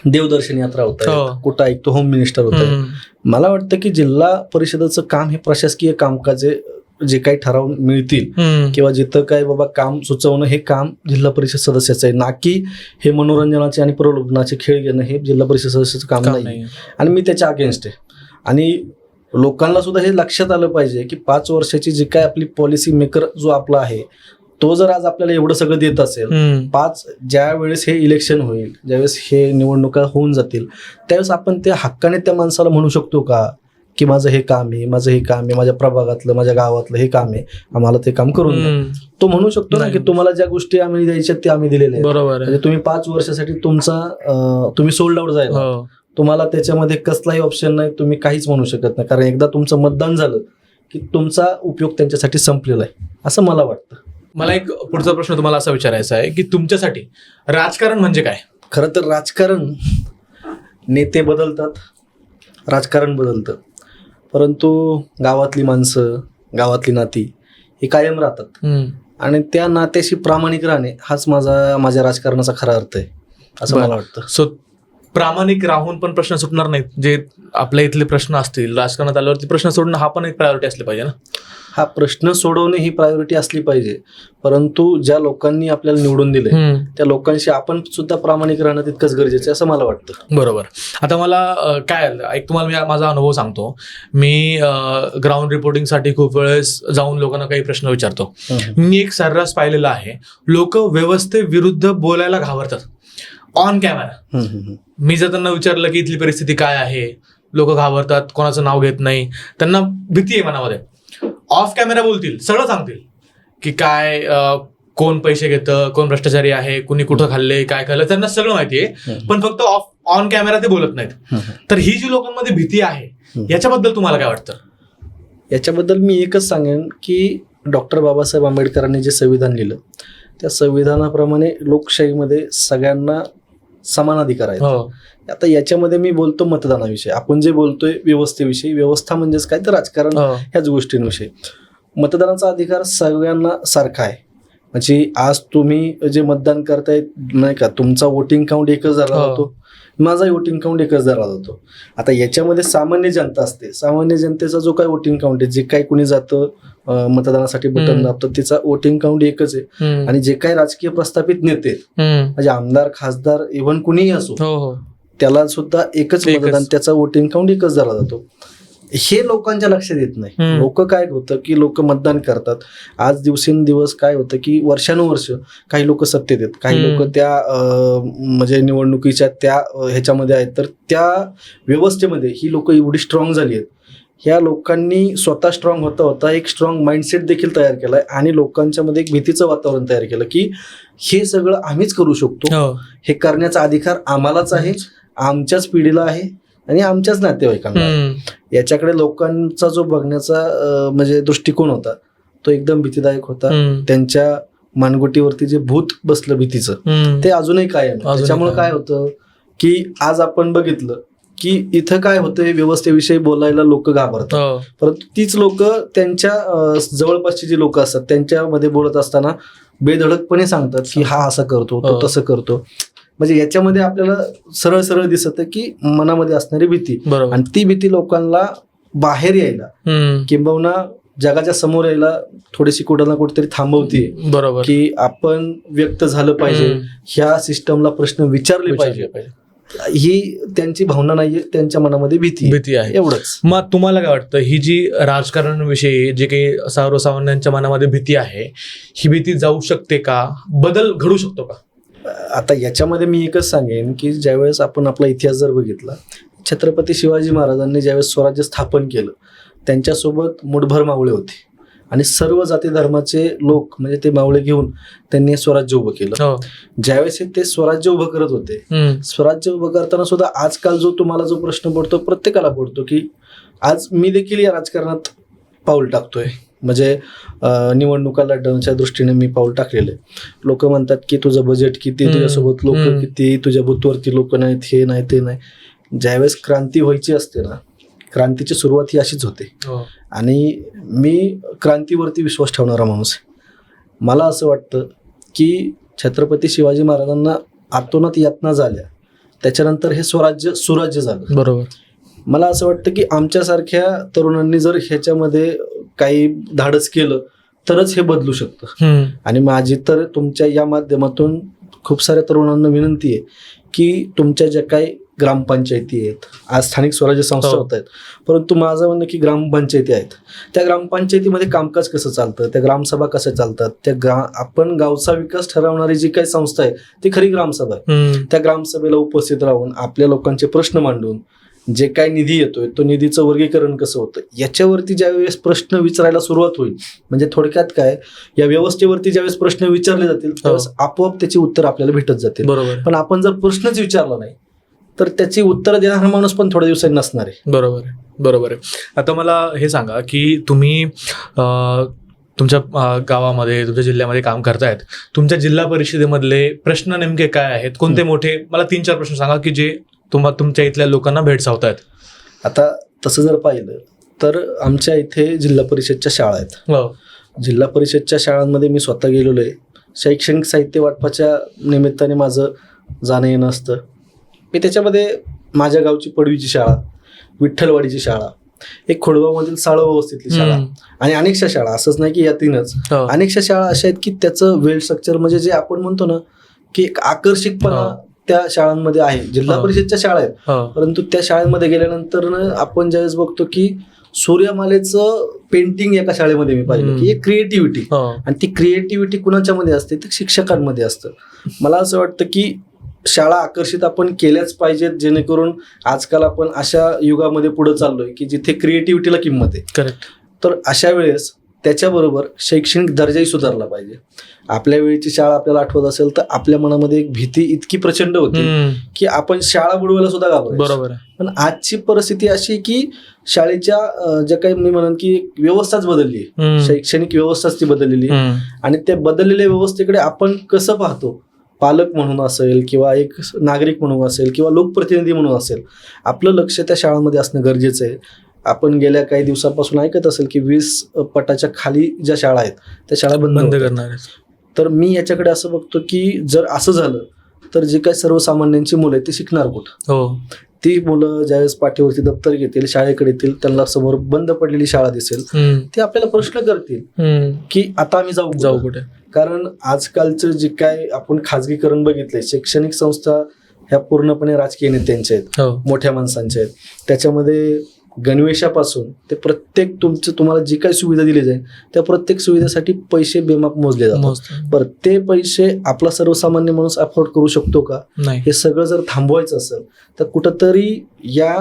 देवदर्शन यात्रा होत आहे, कुठं ऐकतो होम मिनिस्टर होत आहे. मला वाटतं की जिल्हा परिषदेचं काम हे प्रशासकीय कामकाजे जे काही ठराव मिळतील किंवा जिथं काय बाबा काम सुचवणं, हे काम जिल्हा परिषद सदस्याचं आहे, ना की हे मनोरंजनाचे आणि प्रलोभनाचे खेळ घेणं हे जिल्हा परिषद सदस्याचं काम नाही. आणि मी त्याच्या अगेन्स्ट आहे. आणि लोकांना सुद्धा हे लक्षात आलं पाहिजे की 5 वर्षाची जी काय आपली पॉलिसी मेकर जो आपला आहे, तो जर आज आपल्याला एवढं सगळं देत असेल, ज्या वेळेस हे इलेक्शन होईल, ज्यावेळेस हे निवडणुका होऊन जातील, त्यावेळेस आपण त्या हक्काने त्या माणसाला म्हणू शकतो का की माझं हे काम आहे, माझं हे काम आहे, माझ्या प्रभागातलं, माझ्या गावातलं हे काम आहे, आम्हाला ते काम करून द्या. तो म्हणू शकतो ना की तुम्हाला ज्या गोष्टी आम्ही द्यायच्या त्या आम्ही दिलेल्या आहेत. बरोबर. म्हणजे तुम्ही 5 वर्षासाठी तुम्ही सोल्ड आउट जायला, तुम्हाला त्याच्यामध्ये कसलाही ऑप्शन नाही, तुम्ही काहीच म्हणू शकत नाही. कारण एकदा तुमचं मतदान झालं की तुमचा उपयोग त्यांच्यासाठी संपलेला आहे, असं मला वाटतं. मला एक पुढचा प्रश्न तुम्हाला असा विचारायचा आहे की तुमच्यासाठी राजकारण म्हणजे काय? खरं तर राजकारण, नेते बदलतात, राजकारण बदलतं, परंतु गावातली माणसं, गावातली नाती ही कायम राहतात. आणि त्या नात्याशी प्रामाणिक राहणे हाच माझ्या राजकारणाचा खरा अर्थ आहे, असं मला वाटतं. सो प्रामाणिक राहून पण प्रश्न सुटणार नाहीत. जे आपल्या इथले प्रश्न असतील, राजकारणात आल्यावरती प्रश्न सोडणं हा पण एक प्रायोरिटी असली पाहिजे ना. हा प्रश्न सोडवणे ही प्रायोरिटी असली पाहिजे, परंतु ज्या लोकांनी आपल्याला निवडून दिले त्या लोकांशी आपण सुद्धा प्रामाणिक राहणं तितकंच गरजेचं आहे, असं मला वाटतं. बरोबर. आता मला काय एक तुम्हाला मी माझा अनुभव सांगतो. मी ग्राउंड रिपोर्टिंगसाठी खूप वेळेस जाऊन लोकांना काही प्रश्न विचारतो. मी एक सर्रास पाहिलेला आहे, लोक व्यवस्थेविरुद्ध बोलायला घाबरतात ऑन कॅमेरा. मी जर त्यांना विचारलं की इथली परिस्थिती काय आहे, लोक घाबरतात, कोणाचं नाव घेत नाही, त्यांना भीती आहे मनामध्ये. ऑफ कॅमेरा बोलतील, सगळं सांगतील की काय, कोण पैसे घेतं, कोण भ्रष्टाचारी आहे, कुणी कुठं खाल्ले, काय खाल्लं, त्यांना सगळं माहिती आहे. पण फक्त ऑन कॅमेरा ते बोलत नाहीत. तर ही जी लोकांमध्ये भीती आहे, याच्याबद्दल तुम्हाला काय वाटतं? याच्याबद्दल मी एकच सांगेन की डॉक्टर बाबासाहेब आंबेडकरांनी जे संविधान लिहिलं, त्या संविधानाप्रमाणे लोकशाहीमध्ये सगळ्यांना समान अधिकार आहेत. आता याच्यामध्ये मी बोलतो मतदानाविषयी, आपण जे बोलतोय व्यवस्थेविषयी, व्यवस्था म्हणजेच काय तर राजकारण, ह्याच गोष्टींविषयी. मतदानाचा अधिकार सगळ्यांना सारखा आहे. म्हणजे आज तुम्ही जे मतदान करताय नाही का, तुमचा वोटिंग काउंट एकच झाला जातो, माझा वोटिंग काउंट एकच झाला जातो. आता याच्यामध्ये सामान्य जनता असते, सामान्य जनतेचा जो काय वोटिंग काउंट आहे, जे काही कुणी जातं मतदानासाठी बटन दाबतं, तिचा वोटिंग काउंट एकच आहे. आणि जे काही राजकीय प्रस्थापित नेते म्हणजे आमदार, खासदार, इव्हन कुणीही असो, त्याला सुद्धा एकच मतदान, त्याचा वोटिंग काउंट एकच झाला जातो. हे लोकांच्या लक्षात येत नाही. लोक काय होतं की लोक मतदान करतात, आज दिवसेंदिवस काय होतं की वर्षानुवर्ष काही लोक सत्तेत आहेत, काही लोक त्या म्हणजे निवडणुकीच्या त्या ह्याच्यामध्ये आहेत. तर त्या व्यवस्थेमध्ये ही लोक एवढी स्ट्रॉंग झाली आहेत. ह्या लोकांनी स्वतः स्ट्रॉंग होता होता एक स्ट्रॉंग माइंडसेट देखील तयार केलाय आणि लोकांच्या मध्ये एक भीतीचं वातावरण तयार केलं की हे सगळं आम्हीच करू शकतो, हे करण्याचा अधिकार आम्हालाच आहे, आमच्याच पिढीला आहे आणि आमच्याच नातेवाईकांना. याच्याकडे लोकांचा जो बघण्याचा म्हणजे दृष्टिकोन होता तो एकदम भीतीदायक होता. त्यांच्या मानगुटीवरती जे भूत बसलं भीतीचं, ते अजूनही कायम. त्याच्यामुळे काय होतं की आज आपण बघितलं की इथं काय होतं, व्यवस्थेविषयी बोलायला लोक घाबरतात, परंतु तीच लोक त्यांच्या जवळपासची जी लोक असतात त्यांच्यामध्ये बोलत असताना बेधडकपणे सांगतात की हा असं करतो, तो तसं करतो. म्हणजे याच्यामध्ये आपल्याला सरळ सरळ दिसत की मनामध्ये असणारी भीती, आणि ती भीती लोकांना बाहेर यायला किंबहुना जगाच्या समोर यायला थोडीशी कुठं ना कुठेतरी थांबवते. बरोबर. की आपण व्यक्त झालं पाहिजे, ह्या सिस्टमला प्रश्न विचारले पाहिजे, ही त्यांची भावना नाहीये, त्यांच्या मनामध्ये भीती आहे, एवढंच. मग तुम्हाला काय वाटतं, ही जी राजकारणाविषयी जे काही सर्वसामान्यांच्या मनामध्ये भीती आहे, ही भीती जाऊ शकते का, बदल घडू शकतो का? आता याच्यामध्ये मी एकच सांगेन की ज्यावेळेस आपण आपला इतिहास जर बघितला, छत्रपती शिवाजी महाराजांनी ज्यावेळेस स्वराज्य स्थापन केलं त्यांच्यासोबत मुठभर मावळे होते आणि सर्व जाती धर्माचे लोक म्हणजे ते मावळे घेऊन त्यांनी स्वराज्य उभं केलं. ज्यावेळेस ते स्वराज्य उभं करत होते, स्वराज्य उभं करताना सुद्धा आजकाल जो तुम्हाला जो प्रश्न पडतो प्रत्येकाला पडतो की आज मी देखील या राजकारणात पाऊल टाकतोय, म्हणजे निवडणुका लढवण्याच्या दृष्टीने मी पाऊल टाकलेलं आहे. लोक म्हणतात की तुझं बजेट किती, तुझ्यासोबत लोक किती, तुझ्या बुथवरती लोक नाहीत, हे नाही ते नाही. ज्यावेळेस क्रांती व्हायची असते ना, क्रांतीची सुरुवात ही अशीच होते. आणि मी क्रांतीवरती विश्वास ठेवणारा माणूस आहे. मला असं वाटतं की छत्रपती शिवाजी महाराजांना आतोनात यातना झाल्या, त्याच्यानंतर हे स्वराज्य सुराज्य झालं. बरोबर. मला असं वाटतं की आमच्यासारख्या तरुणांनी जर ह्याच्यामध्ये काही धाडस केलं तरच हे बदलू शकतं. आणि माझी तर तुमच्या या माध्यमातून खूप साऱ्या तरुणांना विनंती आहे की तुमच्या ज्या काही ग्रामपंचायती आहेत, आज स्थानिक स्वराज्य संस्था होत आहेत, परंतु माझं म्हणणं की ग्रामपंचायती आहेत, त्या ग्रामपंचायतीमध्ये कामकाज कसं चालतं, त्या ग्रामसभा कशा चालतात, आपण गावचा विकास ठरवणारी जी काही संस्था आहे ती खरी ग्रामसभा आहे. त्या ग्रामसभेला उपस्थित राहून आपल्या लोकांचे प्रश्न मांडून जे काही निधी येतोय तो निधीचं वर्गीकरण कसं होतं याच्यावरती ज्यावेळेस प्रश्न विचारायला सुरुवात होईल, म्हणजे थोडक्यात काय, या व्यवस्थेवरती ज्यावेळेस प्रश्न विचारले जातील त्यावेळेस आपोआप त्याची उत्तर आपल्याला भेटत जातील. बरोबर. पण आपण जर प्रश्नच विचारला नाही तर त्याची उत्तर देणारा माणूस पण थोड्या दिवसांनी नसणार आहे. बरोबर आहे, बरोबर आहे. आता मला हे सांगा की तुम्ही तुमच्या गावामध्ये, तुमच्या जिल्ह्यामध्ये काम करतायत, तुमच्या जिल्हा परिषदेमधले प्रश्न नेमके काय आहेत, कोणते मोठे, मला 3-4 प्रश्न सांगा की जे तुमच्या इथल्या लोकांना भेडसावतायत. आता तसं जर पाहिलं तर आमच्या इथे जिल्हा परिषदच्या शाळा आहेत. जिल्हा परिषदच्या शाळांमध्ये मी स्वतः गेलेलो आहे. शैक्षणिक साहित्य वाटपाच्या निमित्ताने माझं जाणं येणं असतं. मी त्याच्यामध्ये माझ्या गावची पडवीची शाळा, विठ्ठलवाडीची शाळा, एक खोडगावमधील साळव व्यवस्थितली शाळा आणि अनेकशा शाळा, असंच नाही की या 3च, अनेकशा शाळा अशा आहेत की त्याचं वेल स्ट्रक्चर म्हणजे जे आपण म्हणतो ना की एक आकर्षकपणा त्या शाळांमध्ये आहे. जिल्हा परिषदच्या शाळा आहेत, परंतु त्या शाळेमध्ये गेल्यानंतर आपण ज्यावेळेस बघतो की सूर्यमालेचं पेंटिंग एका शाळेमध्ये मी पाहिलं की एक क्रिएटिव्हिटी, आणि ती क्रिएटिव्हिटी कुणाच्या मध्ये असते, तर शिक्षकांमध्ये असतं. मला असं वाटतं की शाळा आकर्षित आपण केल्याच पाहिजेत, जेणेकरून आजकाल आपण अशा युगामध्ये पुढे चाललोय की जिथे क्रिएटिव्हिटीला किंमत आहे. करेक्ट. तर अशा वेळेस त्याच्याबरोबर शैक्षणिक दर्जाही सुधारला पाहिजे. आपल्या वेळेची शाळा आपल्याला आठवत असेल तर आपल्या मनामध्ये एक भीती इतकी प्रचंड होती की आपण शाळा बुडवायला सुद्धा घाबरायचो. बरोबर. पण आजची परिस्थिती अशी की शाळेच्या ज्या काही मी म्हणेन की व्यवस्थाच बदलली आहे, शैक्षणिक व्यवस्थाच ती बदललेली आहे. आणि त्या बदललेल्या व्यवस्थेकडे आपण कसं पाहतो, पालक म्हणून असेल किंवा एक नागरिक म्हणून असेल किंवा लोकप्रतिनिधी म्हणून असेल, आपलं लक्ष त्या शाळांमध्ये असणं गरजेचं आहे. आपण गेल्या काही दिवसांपासून ऐकत असेल की 20 पटाच्या खाली ज्या शाळा आहेत त्या शाळा बंद करणार आहेत. तर मी याच्याकडे असं बघतो की जर असं झालं तर जे काही सर्वसामान्यांची मुलं आहेत ती शिकणार कुठं? ती मुलं ज्यावेळेस पाठीवरती दप्तर घेतील, शाळेकडे येतील, त्यांना समोर बंद पडलेली शाळा दिसेल, ते आपल्याला प्रश्न करतील की आता आम्ही जाऊ कुठे? कारण आजकालचं जे काय आपण खाजगीकरण बघितलंय, शैक्षणिक संस्था ह्या पूर्णपणे राजकीय नेत्यांच्या आहेत, मोठ्या माणसांच्या आहेत. त्याच्यामध्ये गणवेशापासून ते प्रत्येक तुम्हाला जी काही सुविधा दिली जाईल त्या प्रत्येक सुविधेसाठी पैसे बेमाप मोजले जातात. बरं, ते पैसे आपला सर्वसामान्य माणूस अफोर्ड करू शकतो का? हे सगळं जर थांबवायचं असेल तर कुठंतरी या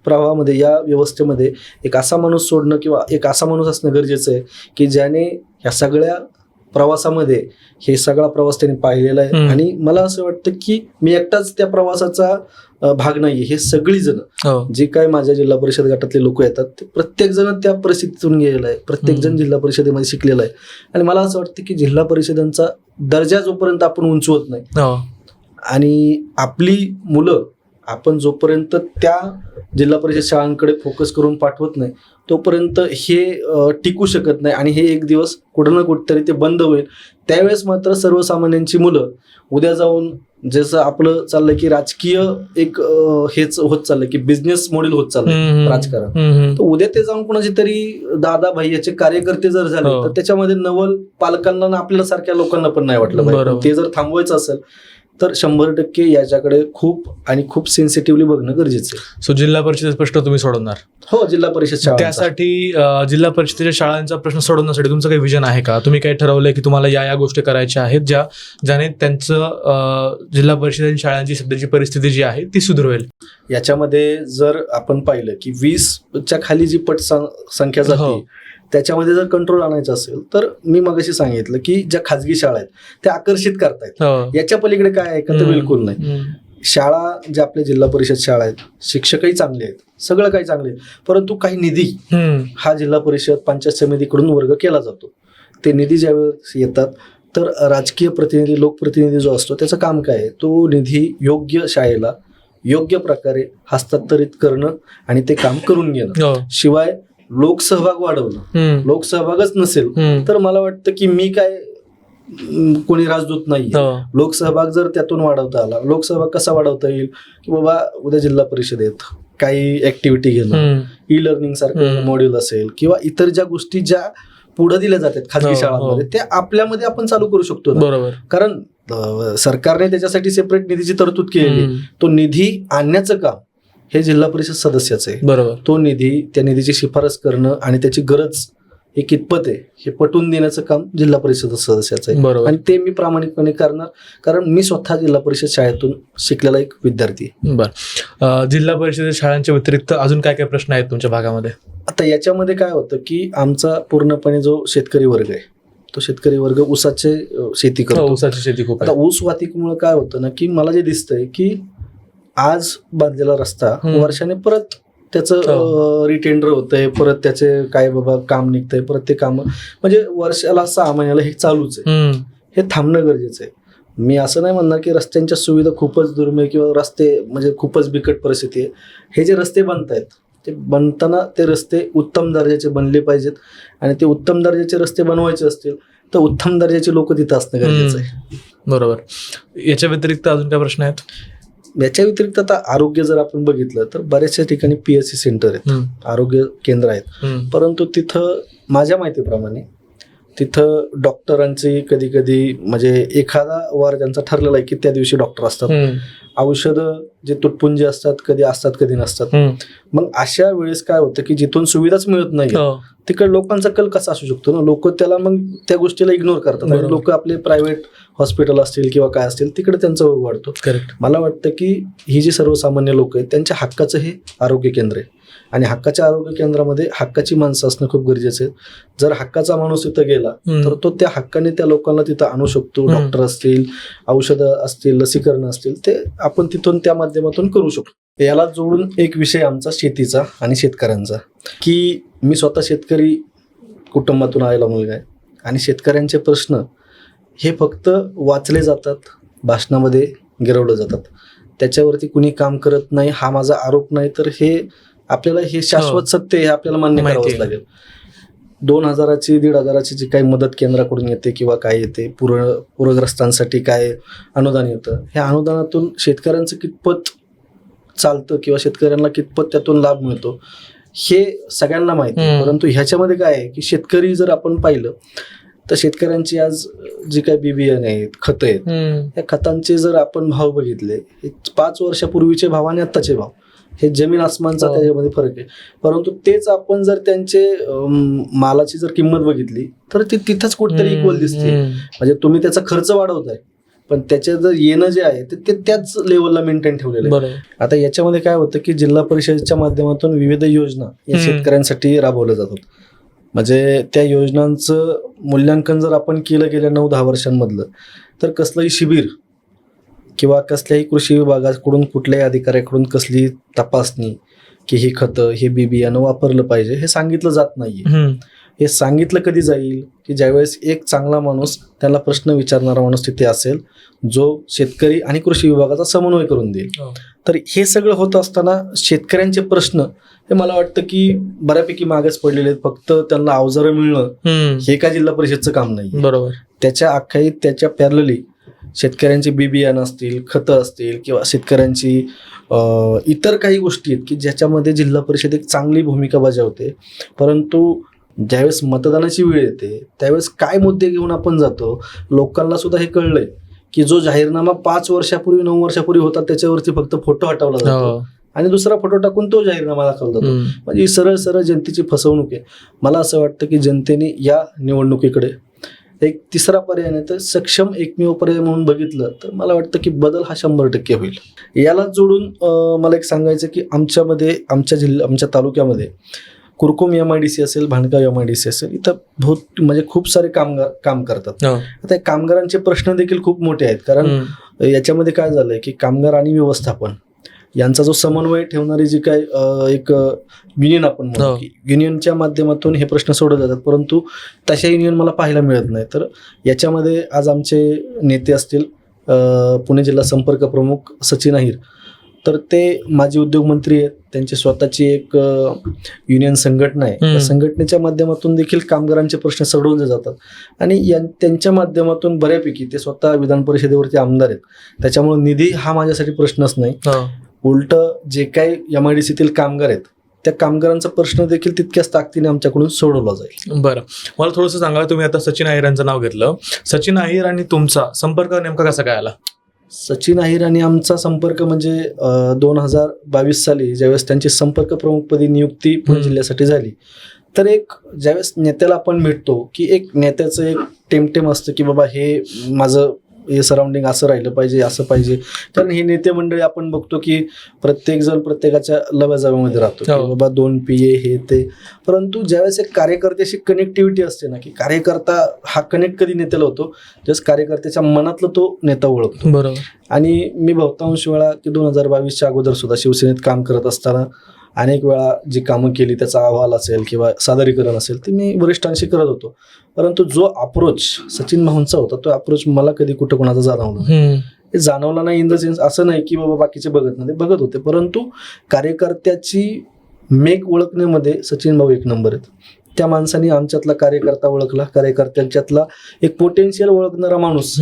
प्रवाहामध्ये, या व्यवस्थेमध्ये एक असा माणूस सोडणं किंवा एक असा माणूस असणं गरजेचं आहे की ज्याने ह्या सगळ्या प्रवासामध्ये हे सगळा प्रवास त्यांनी पाहिलेला आहे. आणि मला असं वाटतं की मी एकटाच त्या प्रवासाचा भाग नाहीये. हे सगळी जण जे काय माझ्या जिल्हा परिषद गटातले लोक येतात ते प्रत्येक जण त्या परिस्थितीतून गेलेला आहे, प्रत्येक जण जिल्हा परिषदेमध्ये शिकलेला आहे. आणि मला असं वाटतं की जिल्हा परिषदांचा दर्जा जोपर्यंत आपण उंचवत नाही आणि आपली मुलं आपण जोपर्यंत त्या जिल्हा परिषद शाळांकडे फोकस करून पाठवत नाही तोपर्यंत हे टिकू शकत नाही. आणि हे एक दिवस कुठं ना कुठेतरी ते बंद होईल. त्यावेळेस मात्र सर्वसामान्यांची मुलं उद्या जाऊन, जसं आपलं चाललंय की राजकीय एक हेच होत चाललंय की बिझनेस मॉडेल होत चाललंय राजकारण, तर उद्या ते जाऊन कोणाचे तरी दादा भाई याचे कार्यकर्ते जर झाले तर त्याच्यामध्ये नवल पालकांना आपल्याला सारख्या लोकांना पण नाही वाटलं पाहिजे. ते जर थांबवायचं असेल तर 100% याच्याकडे खूप सेन्सिटिव्हली बघणं गरजेचं आहे. सो जिल्हा परिषदेचा प्रश्न तुम्ही सोडवणार? हो, जिल्हा परिषद शाळा त्यासाठी जिल्हा परिषदेच्या शाळांचा प्रश्न सोडवण्यासाठी तुमचं काही विजन आहे का? तुम्ही काही ठरवलंय की तुम्हाला या गोष्टी करायच्या आहेत ज्याने त्यांचं जिल्हा परिषदेच्या शाळांची सध्याची परिस्थिती जी आहे ती सुधारेल? याच्यामध्ये जर आपण पाहिलं की 20च्या खाली जी संख्या जाते त्याच्यामध्ये जर कंट्रोल आणायचं असेल तर मी मगाशी सांगितलं की ज्या खाजगी शाळा आहेत त्या आकर्षित करतायत. याच्या पलीकडे काय आहे का? तर बिलकुल नाही. शाळा ज्या आपल्या जिल्हा परिषद शाळा आहेत, शिक्षकही चांगले आहेत, सगळं काही चांगले आहे, परंतु काही निधी हा जिल्हा परिषद पंचायत समितीकडून वर्ग केला जातो. ते निधी ज्यावेळेस येतात तर राजकीय प्रतिनिधी, लोकप्रतिनिधी जो असतो त्याचं काम काय आहे? तो निधी योग्य शाळेला योग्य प्रकारे हस्तांतरित करणं आणि ते काम करून घेणं. शिवाय लोकसहभाग वाढवणं. लोकसहभागच नसेल तर मला वाटतं की मी काय कोणी राजदूत नाही. लोकसहभाग जर त्यातून वाढवता आला, लोकसहभाग कसा वाढवता येईल की बाबा उद्या जिल्हा परिषदेत काही ऍक्टिव्हिटी घेणं, ई लर्निंग सारखं मॉड्यूल असेल किंवा इतर ज्या गोष्टी ज्या पुढे दिल्या जातात खाजगी शाळांमध्ये त्या आपल्यामध्ये आपण चालू करू शकतो. बरोबर. कारण सरकारने त्याच्यासाठी सेपरेट निधीची तरतूद केलेली. तो निधी आणण्याचं काम हे जिल्हा परिषद सदस्याचं आहे. बरोबर. तो निधी, त्या निधीची शिफारस करणं आणि त्याची गरज हे कितपत आहे हे पटवून देण्याचं काम जिल्हा परिषद सदस्याचं आहे. बरोबर. आणि ते मी प्रामाणिकपणे करणार, कारण मी स्वतः जिल्हा परिषद शाळेतून शिकलेला एक विद्यार्थी. बरं. जिल्हा परिषद शाळांच्या व्यतिरिक्त अजून काय काय प्रश्न आहेत तुमच्या भागामध्ये? आता याच्यामध्ये काय होतं की आमचा पूर्णपणे जो शेतकरी वर्ग आहे तो शेतकरी वर्ग ऊसाचे शेती करतो. ऊसाची शेती खूप. आता ऊस वाहतुकीमुळे काय होतं ना की मला जे दिसतंय की आज बांधलेला रस्ता वर्षाने परत त्याचं रिटेंडर होतंय, परत त्याचे काय बाबा काम निघतंय, परत ते काम म्हणजे वर्षाला 6 महिन्याला हे चालूच आहे. हे थांबणं गरजेचं आहे. मी असं नाही म्हणणार की रस्त्यांच्या सुविधा खूपच दुर्मिळ किंवा रस्ते म्हणजे खूपच बिकट परिस्थिती आहे. हे जे रस्ते बनतायत ते बनताना ते रस्ते उत्तम दर्जाचे बनले पाहिजेत आणि ते उत्तम दर्जाचे रस्ते बनवायचे असतील तर उत्तम दर्जाचे लोक तिथं असणं गरजेचं आहे. बरोबर. याच्या व्यतिरिक्त अजून काय प्रश्न आहेत? याच्या व्यतिरिक्त आता आरोग्य जर आपण बघितलं तर बऱ्याचशा ठिकाणी PSC सेंटर आहेत, आरोग्य केंद्र आहेत, परंतु तिथं माझ्या माहितीप्रमाणे तिथं डॉक्टरांची कधी कधी म्हणजे एखादा वार ज्यांचा ठरलेला आहे की त्या दिवशी डॉक्टर असतात, औषधं जे तुटपुंजे असतात कधी नसतात. मग अशा वेळेस काय होतं की जिथून सुविधाच मिळत नाही तिकडे लोकांचा कल कसा असू शकतो ना, लोक त्याला मग त्या गोष्टीला इग्नोर करतात आणि लोक आपले प्रायव्हेट हॉस्पिटल असतील किंवा काय असतील तिकडे त्यांचा ओघ वाढतो. मला वाटतं की ही जी सर्वसामान्य लोक आहेत त्यांच्या हक्काचं हे आरोग्य केंद्र आहे आणि हक्काच्या आरोग्य केंद्रामध्ये हक्काची माणसं असणं खूप गरजेचं आहे. जर हक्काचा माणूस तिथं गेला तर तो त्या हक्काने त्या लोकांना तिथं आणू शकतो. डॉक्टर असतील, औषधं असतील, लसीकरण असतील ते आपण तिथून त्या माध्यमातून करू शकतो. याला जोडून एक विषय आमचा शेतीचा आणि शेतकऱ्यांचा की मी स्वतः शेतकरी कुटुंबातून आलेला मुलगा आहे आणि शेतकऱ्यांचे प्रश्न हे फक्त वाचले जातात, भाषणामध्ये गिरवलं जातात, त्याच्यावरती कुणी काम करत नाही हा माझा आरोप नाही, तर हे आपल्याला हे शाश्वत सत्य हे आपल्याला मान्य करावंच लागेल. 2,000ची 1,500ची जी काही मदत केंद्राकडून येते किंवा काय येते, पूरग्रस्तांसाठी काय अनुदान येतं, ह्या अनुदानातून शेतकऱ्यांचं कितपत चालतं किंवा शेतकऱ्यांना कितपत त्यातून लाभ मिळतो हे सगळ्यांना माहिती आहे. परंतु ह्याच्यामध्ये काय आहे की शेतकरी जर आपण पाहिलं तर शेतकऱ्यांची आज जी काही बिबियाणे आहेत, खतं आहेत, या खतांचे जर आपण भाव बघितले, हे 5 वर्षापूर्वीचे भाव आणि आत्ताचे भाव हे जमीन आसमानचा त्याच्यामध्ये फरक आहे. परंतु तेच आपण जर त्यांचे मालाची जर किंमत बघितली तर ती तिथंच कुठेतरी इक्वल दिसते. म्हणजे तुम्ही त्याचा खर्च वाढवताय पण त्याचे जर येणं जे आहे ते त्याच लेवलला मेंटेन ठेवलेलं आहे. आता याच्यामध्ये काय होतं की जिल्हा परिषदेच्या माध्यमातून विविध योजना या शेतकऱ्यांसाठी राबवल्या जातात. म्हणजे त्या योजनांचं मूल्यांकन जर आपण केलं गेल्या 9-10 वर्षांमधलं तर कसलंही शिबिर किंवा कसल्याही कृषी विभागाकडून कुठल्याही अधिकाऱ्याकडून कसली तपासणी की ही खतं हे बियाणं वापरलं पाहिजे हे सांगितलं जात नाहीये. हे सांगितलं कधी जाईल की ज्यावेळेस एक चांगला माणूस, त्याला प्रश्न विचारणारा माणूस तिथे असेल जो शेतकरी आणि कृषी विभागाचा समन्वय करून देईल. तर हे सगळं होत असताना शेतकऱ्यांचे प्रश्न हे मला वाटतं की बऱ्यापैकी मागेच पडलेले आहेत. फक्त त्यांना अवजारं मिळणं हे का जिल्हा परिषदचं काम नाही. बरोबर. त्याच्या अख्खाई त्याच्या पॅरलली शेतकऱ्यांची बियाणं असतील, खतं असतील किंवा शेतकऱ्यांची इतर काही गोष्टी आहेत की ज्याच्यामध्ये जिल्हा परिषद एक चांगली भूमिका बजावते. परंतु ज्यावेळेस मतदानाची वेळ येते त्यावेळेस काय मुद्दे घेऊन आपण जातो लोकांना सुद्धा हे कळलंय की जो जाहीरनामा 5 वर्षापूर्वी 9 वर्षापूर्वी होता त्याच्यावरती फक्त फोटो हटवला जातो आणि दुसरा फोटो टाकून तो जाहीरनामा दाखवला जातो. म्हणजे ही सरळ सरळ जनतेची फसवणूक आहे. मला असं वाटतं की जनतेने या निवडणुकीकडे एक तिसरा पर्याय नाही तर सक्षम एकमेव पर्याय म्हणून बघितलं तर मला वाटतं की बदल हा 100% होईल. याला जोडून मला एक सांगायचं की आमच्यामध्ये आमच्या तालुक्यामध्ये कुरकुम MIDC असेल, भांडगाव MIDC असेल, इथं म्हणजे खूप सारे कामगार काम करतात. आता या कामगारांचे प्रश्न देखील खूप मोठे आहेत. कारण याच्यामध्ये काय झालंय की कामगार आणि व्यवस्थापन यांचा जो समन्वय ठेवणारी जी काय एक युनियन आपण म्हणतो की युनियनच्या माध्यमातून हे प्रश्न सोडवले जातात, परंतु तशा युनियन मला पाहायला मिळत नाही. तर याच्यामध्ये आज आमचे नेते असतील, पुणे जिल्हा संपर्क प्रमुख सचिन अहिर, तर ते माजी उद्योगमंत्री आहेत. त्यांची स्वतःची एक युनियन संघटना आहे. त्या संघटनेच्या माध्यमातून देखील कामगारांचे प्रश्न सोडवले जातात आणि त्यांच्या माध्यमातून बऱ्यापैकी ते स्वतः विधान परिषदेवरती आमदार आहेत. त्याच्यामुळे निधी हा माझ्यासाठी प्रश्नच नाही. उलट जे काही MIDCतील कामगार आहेत त्या कामगारांचा प्रश्न देखील तितक्याच ताकदीने आमच्याकडून सोडवला जाईल. बरं, मला थोडंसं सांगा, तुम्ही आता सचिन अहिर यांचं नाव घेतलं. सचिन अहिर आणि तुमचा संपर्क नेमका कसा काय आला? सचिन अहिर आणि आमचा संपर्क म्हणजे 2022 साली ज्यावेळेस त्यांची संपर्क प्रमुखपदी नियुक्ती पुणे जिल्ह्यासाठी झाली, तर एक ज्यावेळेस नेत्याला आपण भेटतो की एक नेत्याचं एक टेमटेम असतं की बाबा हे माझं हे सराउंडिंग असं राहिलं पाहिजे, असं पाहिजे. कारण हे नेते मंडळी आपण बघतो की प्रत्येक जण प्रत्येकाच्या लव्याजाव्यामध्ये राहतो की बाबा 2 PA हे ते. परंतु ज्यावेळेस एक कार्यकर्त्याशी कनेक्टिव्हिटी असते ना, की कार्यकर्ता हा कनेक्ट कधी नेत्याला होतो ज्यावेळेस कार्यकर्त्याच्या मनातलं तो नेता ओळखतो. बरोबर. आणि मी बहुतांश वेळा की 2022च्या अगोदर सुद्धा शिवसेनेत काम करत असताना अनेक वेळा जी कामं केली त्याचा अहवाल असेल किंवा सादरीकरण असेल ते मी वरिष्ठांशी करत होतो. परंतु जो अप्रोच सचिन भाऊंचा होता तो अप्रोच मला कधी कुठं कोणाचा जाणवला नाही. हे जाणवला नाही इन द सेन्स असं नाही की बाबा बाकीचे बघत नाही, बघत होते, परंतु कार्यकर्त्याची मेक ओळखण्यामध्ये सचिन भाऊ एक नंबर आहेत. त्या माणसाने आमच्यातला कार्यकर्ता ओळखला, कार्यकर्त्यांच्यातला एक पोटेन्शियल ओळखणारा माणूस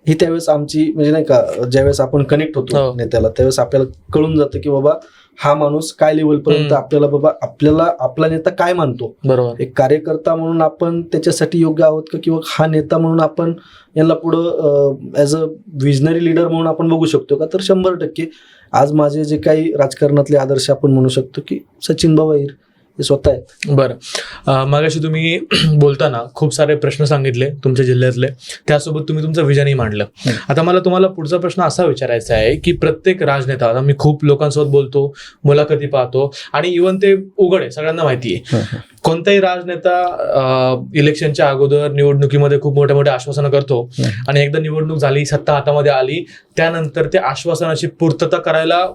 ही त्यावेळेस आमची म्हणजे नाही का ज्यावेळेस आपण कनेक्ट होतो नेत्याला त्यावेळेस आपल्याला कळून जातं की बाबा हा माणूस काय लेवलपर्यंत आपल्याला बाबा आपला नेता काय मानतो. बरोबर. एक कार्यकर्ता म्हणून आपण त्याच्यासाठी योग्य आहोत का किंवा हा नेता म्हणून आपण यांना पुढं ॲज अ विजनरी लीडर म्हणून आपण बघू शकतो का, तर 100% आज माझे जे काही राजकारणातले आदर्श आपण म्हणू शकतो की सचिन भाऊ अहिर हे स्वतः आहेत. बरं, मागाशी तुम्ही बोलताना खूप सारे प्रश्न सांगितले तुमच्या जिल्ह्यातले, त्यासोबत तुम्ही तुमचं विजनही मांडलं. आता मला तुम्हाला पुढचा प्रश्न असा विचारायचा आहे की प्रत्येक राजनेता, आता मी खूप लोकांसोबत बोलतो, मुलाखती पाहतो आणि इव्हन ते उघड आहे, सगळ्यांना माहिती आहे, कोणताही राजनेता इलेक्शनच्या अगोदर निवडणुकीमध्ये खूप मोठे मोठे आश्वासनं करतो आणि एकदा निवडणूक झाली, सत्ता हातामध्ये आली, त्यानंतर त्या आश्वासनाची पूर्तता करायला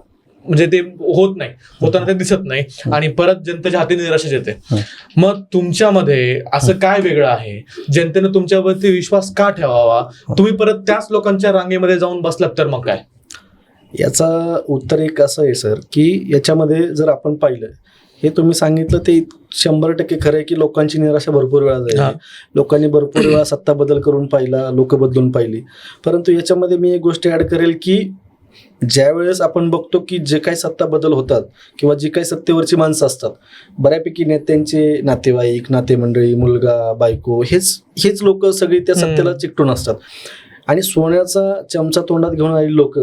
म्हणजे ते होत नाही, होताना ते दिसत नाही आणि परत जनतेच्या हाती निराशा येते. मग तुमच्यामध्ये असं काय वेगळं आहे, जनतेनं तुमच्यावरती विश्वास का ठेवावा, तुम्ही परत त्याच लोकांच्या रांगेमध्ये जाऊन बसलात तर मग काय? याचा उत्तर एक असं आहे सर की याच्यामध्ये जर आपण पाहिलं, हे तुम्ही सांगितलं ते 100% खरं आहे की लोकांची निराशा भरपूर वेळा झाली, लोकांनी भरपूर वेळा सत्ता बदल करून पाहिला, लोक बदलून पाहिली. परंतु याच्यामध्ये मी एक गोष्ट ऍड करेल की ज्यावेळेस आपण बघतो की जे काही सत्ता बदल होतात किंवा जी काही सत्तेवरची माणसं असतात, बऱ्यापैकी नेत्यांचे नातेवाईक, नातेमंडळी, मुलगा, बायको हेच लोक सगळी त्या सत्तेला चिकटून असतात आणि सोन्याचा चमचा तोंडात घेऊन आलेली लोक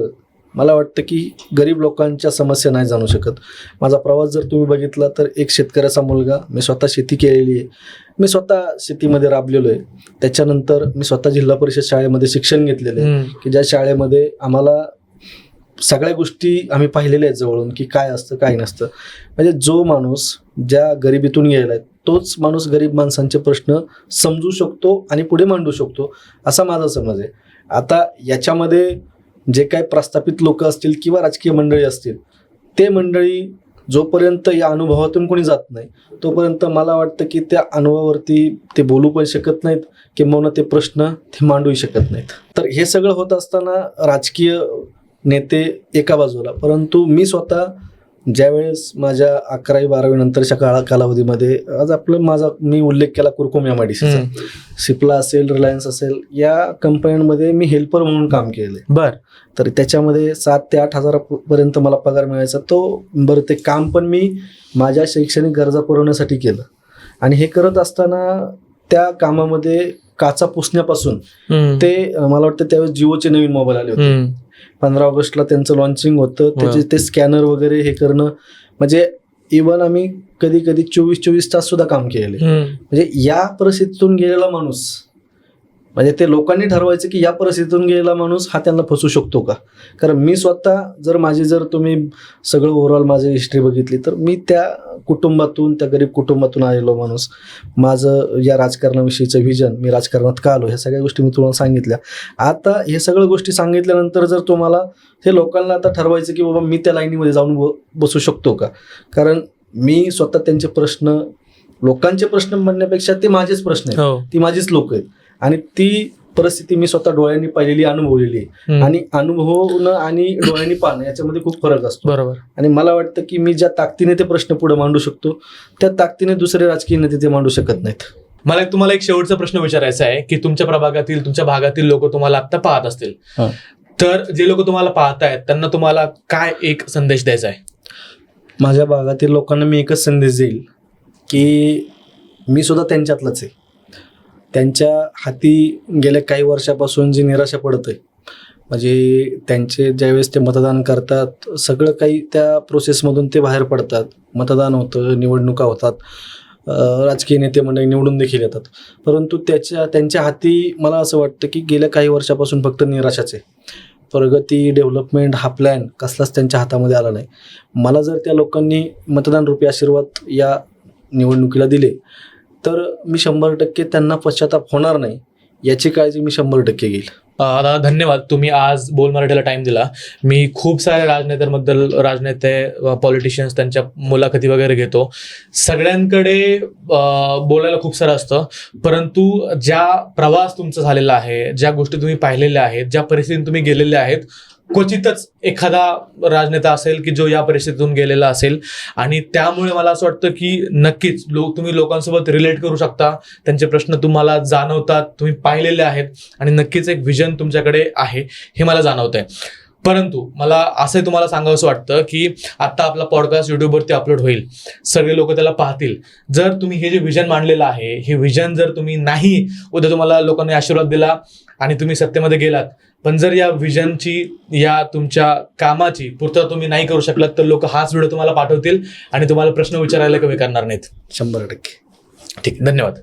मला वाटतं की गरीब लोकांच्या समस्या नाही जाणू शकत. माझा प्रवास जर तुम्ही बघितला तर एक शेतकऱ्याचा मुलगा, मी स्वतः शेती केलेली आहे, मी स्वतः शेतीमध्ये राबलेलो आहे. त्याच्यानंतर मी स्वतः जिल्हा परिषद शाळेमध्ये शिक्षण घेतलेलं आहे की ज्या शाळेमध्ये आम्हाला सगळ्या गोष्टी आम्ही पाहिलेल्या आहेत जवळून की काय असतं काय नसतं. म्हणजे जो माणूस ज्या गरिबीतून गेलाय तोच माणूस गरीब माणसांचे प्रश्न समजू शकतो आणि पुढे मांडू शकतो असा माझा समज आहे. आता याच्यामध्ये जे काही प्रस्थापित लोक असतील किंवा राजकीय मंडळी असतील, ते मंडळी जोपर्यंत या अनुभवातून कोणी जात नाही तोपर्यंत मला वाटतं की त्या अनुभवावरती ते बोलू पण शकत नाहीत किंवा ते प्रश्न ते मांडूही शकत नाहीत. तर हे सगळं होत असताना राजकीय नेते एका बाजूला, परंतु मी स्वतः ज्यावेळेस माझ्या 11वी-12वी नंतरच्या कालावधीमध्ये आज मी उल्लेख केला कुरकुम MIDCचा, सिप्ला असेल, रिलायन्स असेल, या कंपन्यांमध्ये मी हेल्पर म्हणून काम केलेलं आहे. बरं. तर त्याच्यामध्ये 7 ते 8 हजारापर्यंत मला पगार मिळायचा. बरं ते काम पण मी माझ्या शैक्षणिक गरजा पुरवण्यासाठी केलं आणि हे करत असताना त्या कामामध्ये काचा पुसण्यापासून ते मला वाटतं त्यावेळेस जिओचे नवीन मोबाईल आले होते. 15 ऑगस्टला त्यांचं लॉन्चिंग होतं. त्याचे ते स्कॅनर वगैरे हे करणं, म्हणजे इव्हन आम्ही कधी कधी 24 तास सुद्धा काम केलेले. म्हणजे या परिस्थितीतून गेलेला माणूस, म्हणजे ते लोकांनी ठरवायचं की या परिस्थितीतून गेलेला माणूस हा त्यांना फसू शकतो का. कारण मी स्वतः जर तुम्ही सगळं ओव्हरऑल माझी हिस्ट्री बघितली तर मी त्या कुटुंबातून, त्या गरीब कुटुंबातून आलेलो माणूस. माझं या राजकारणाविषयीचं व्हिजन, मी राजकारणात का आलो, ह्या सगळ्या गोष्टी मी तुम्हाला सांगितल्या. आता हे सगळ्या गोष्टी सांगितल्यानंतर जर तुम्हाला हे लोकांना आता ठरवायचं की बाबा मी त्या लाईनीमध्ये जाऊन बसू शकतो का. कारण मी स्वतः त्यांचे प्रश्न, लोकांचे प्रश्न म्हणण्यापेक्षा ते माझेच प्रश्न आहेत, ती माझीच लोक आहेत. आणि ती परिस्थिती मी स्वतः डोळ्यांनी पाहिलेली, अनुभवलेली आहे. आणि अनुभवणं आणि डोळ्यांनी पाहणं याच्यामध्ये खूप फरक असतो. बरोबर. आणि मला वाटतं की मी ज्या ताकदीने ते प्रश्न पुढे मांडू शकतो त्या ताकदीने दुसरे राजकीय नेते ते मांडू शकत नाहीत. मला तुम्हाला एक शेवटचा प्रश्न विचारायचा आहे की तुमच्या प्रभागातील, तुमच्या भागातील लोक तुम्हाला आता पाहत असतील, तर जे लोक तुम्हाला पाहतायत त्यांना तुम्हाला काय एक संदेश द्यायचा आहे? माझ्या भागातील लोकांना मी एकच संदेश देईल की मी सुद्धा त्यांच्यातलाच आहे. त्यांच्या हाती गेल्या काही वर्षापासून जी निराशा पडत आहे, म्हणजे त्यांचे ज्यावेळेस ते मतदान करतात, सगळं काही त्या प्रोसेसमधून ते बाहेर पडतात. मतदान होतं, निवडणुका होतात, राजकीय नेते मंडळी निवडून देखील येतात, परंतु त्यांच्या हाती मला असं वाटतं की गेल्या काही वर्षापासून फक्त निराशाच आहे. प्रगती, डेव्हलपमेंट हा प्लॅन कसलाच त्यांच्या हातामध्ये आला नाही. मला जर त्या लोकांनी मतदान रूपी आशीर्वाद या निवडणुकीला दिले तर मी 100% त्यांना पश्चाताप होणार नाही याची काळजी मी 100% घेईल. दादा धन्यवाद, तुम्ही आज बोल मराठीला टाइम दिला. मी खूप साऱ्या राजनेते, पॉलिटिशियन्स, त्यांच्या मुलाखती वगैरे घेतो. सगळ्यांकडे बोलायला खूप सारं असतं, परंतु ज्या प्रवास तुमचा झालेला आहे, ज्या गोष्टी तुम्ही पाहिलेल्या आहेत, ज्या परिस्थितीतून तुम्ही गेलेले आहेत, क्वचितच एखादा राजनेता असेल की जो या परिस्थितीतून गेलेला असेल. आणि त्यामुळे मला असं वाटतं की नक्कीच तुम्ही लोकांसोबत रिलेट करू शकता, त्यांचे प्रश्न तुम्हाला जाणवतात, तुम्ही पाहिलेले आहेत आणि नक्कीच एक व्हिजन तुमच्याकडे आहे हे मला जाणवत आहे. परंतु मला असं तुम्हाला सांगावंसं वाटतं की आता आपला पॉडकास्ट युट्यूबवरती अपलोड होईल, सगळे लोक त्याला पाहतील. जर तुम्ही हे जे व्हिजन मांडलेलं आहे, हे व्हिजन जर तुम्ही नाही, उद्या तुम्हाला लोकांनी आशीर्वाद दिला आणि तुम्ही सत्तेमध्ये गेलात, पण जर या व्हिजनची, या तुमच्या कामाची पूर्तता तुम्ही नाही करू शकलात तर लोक हाच व्हिडिओ तुम्हाला पाठवतील आणि तुम्हाला प्रश्न विचारायला कमी करणार नाहीत. 100%. ठीक, धन्यवाद.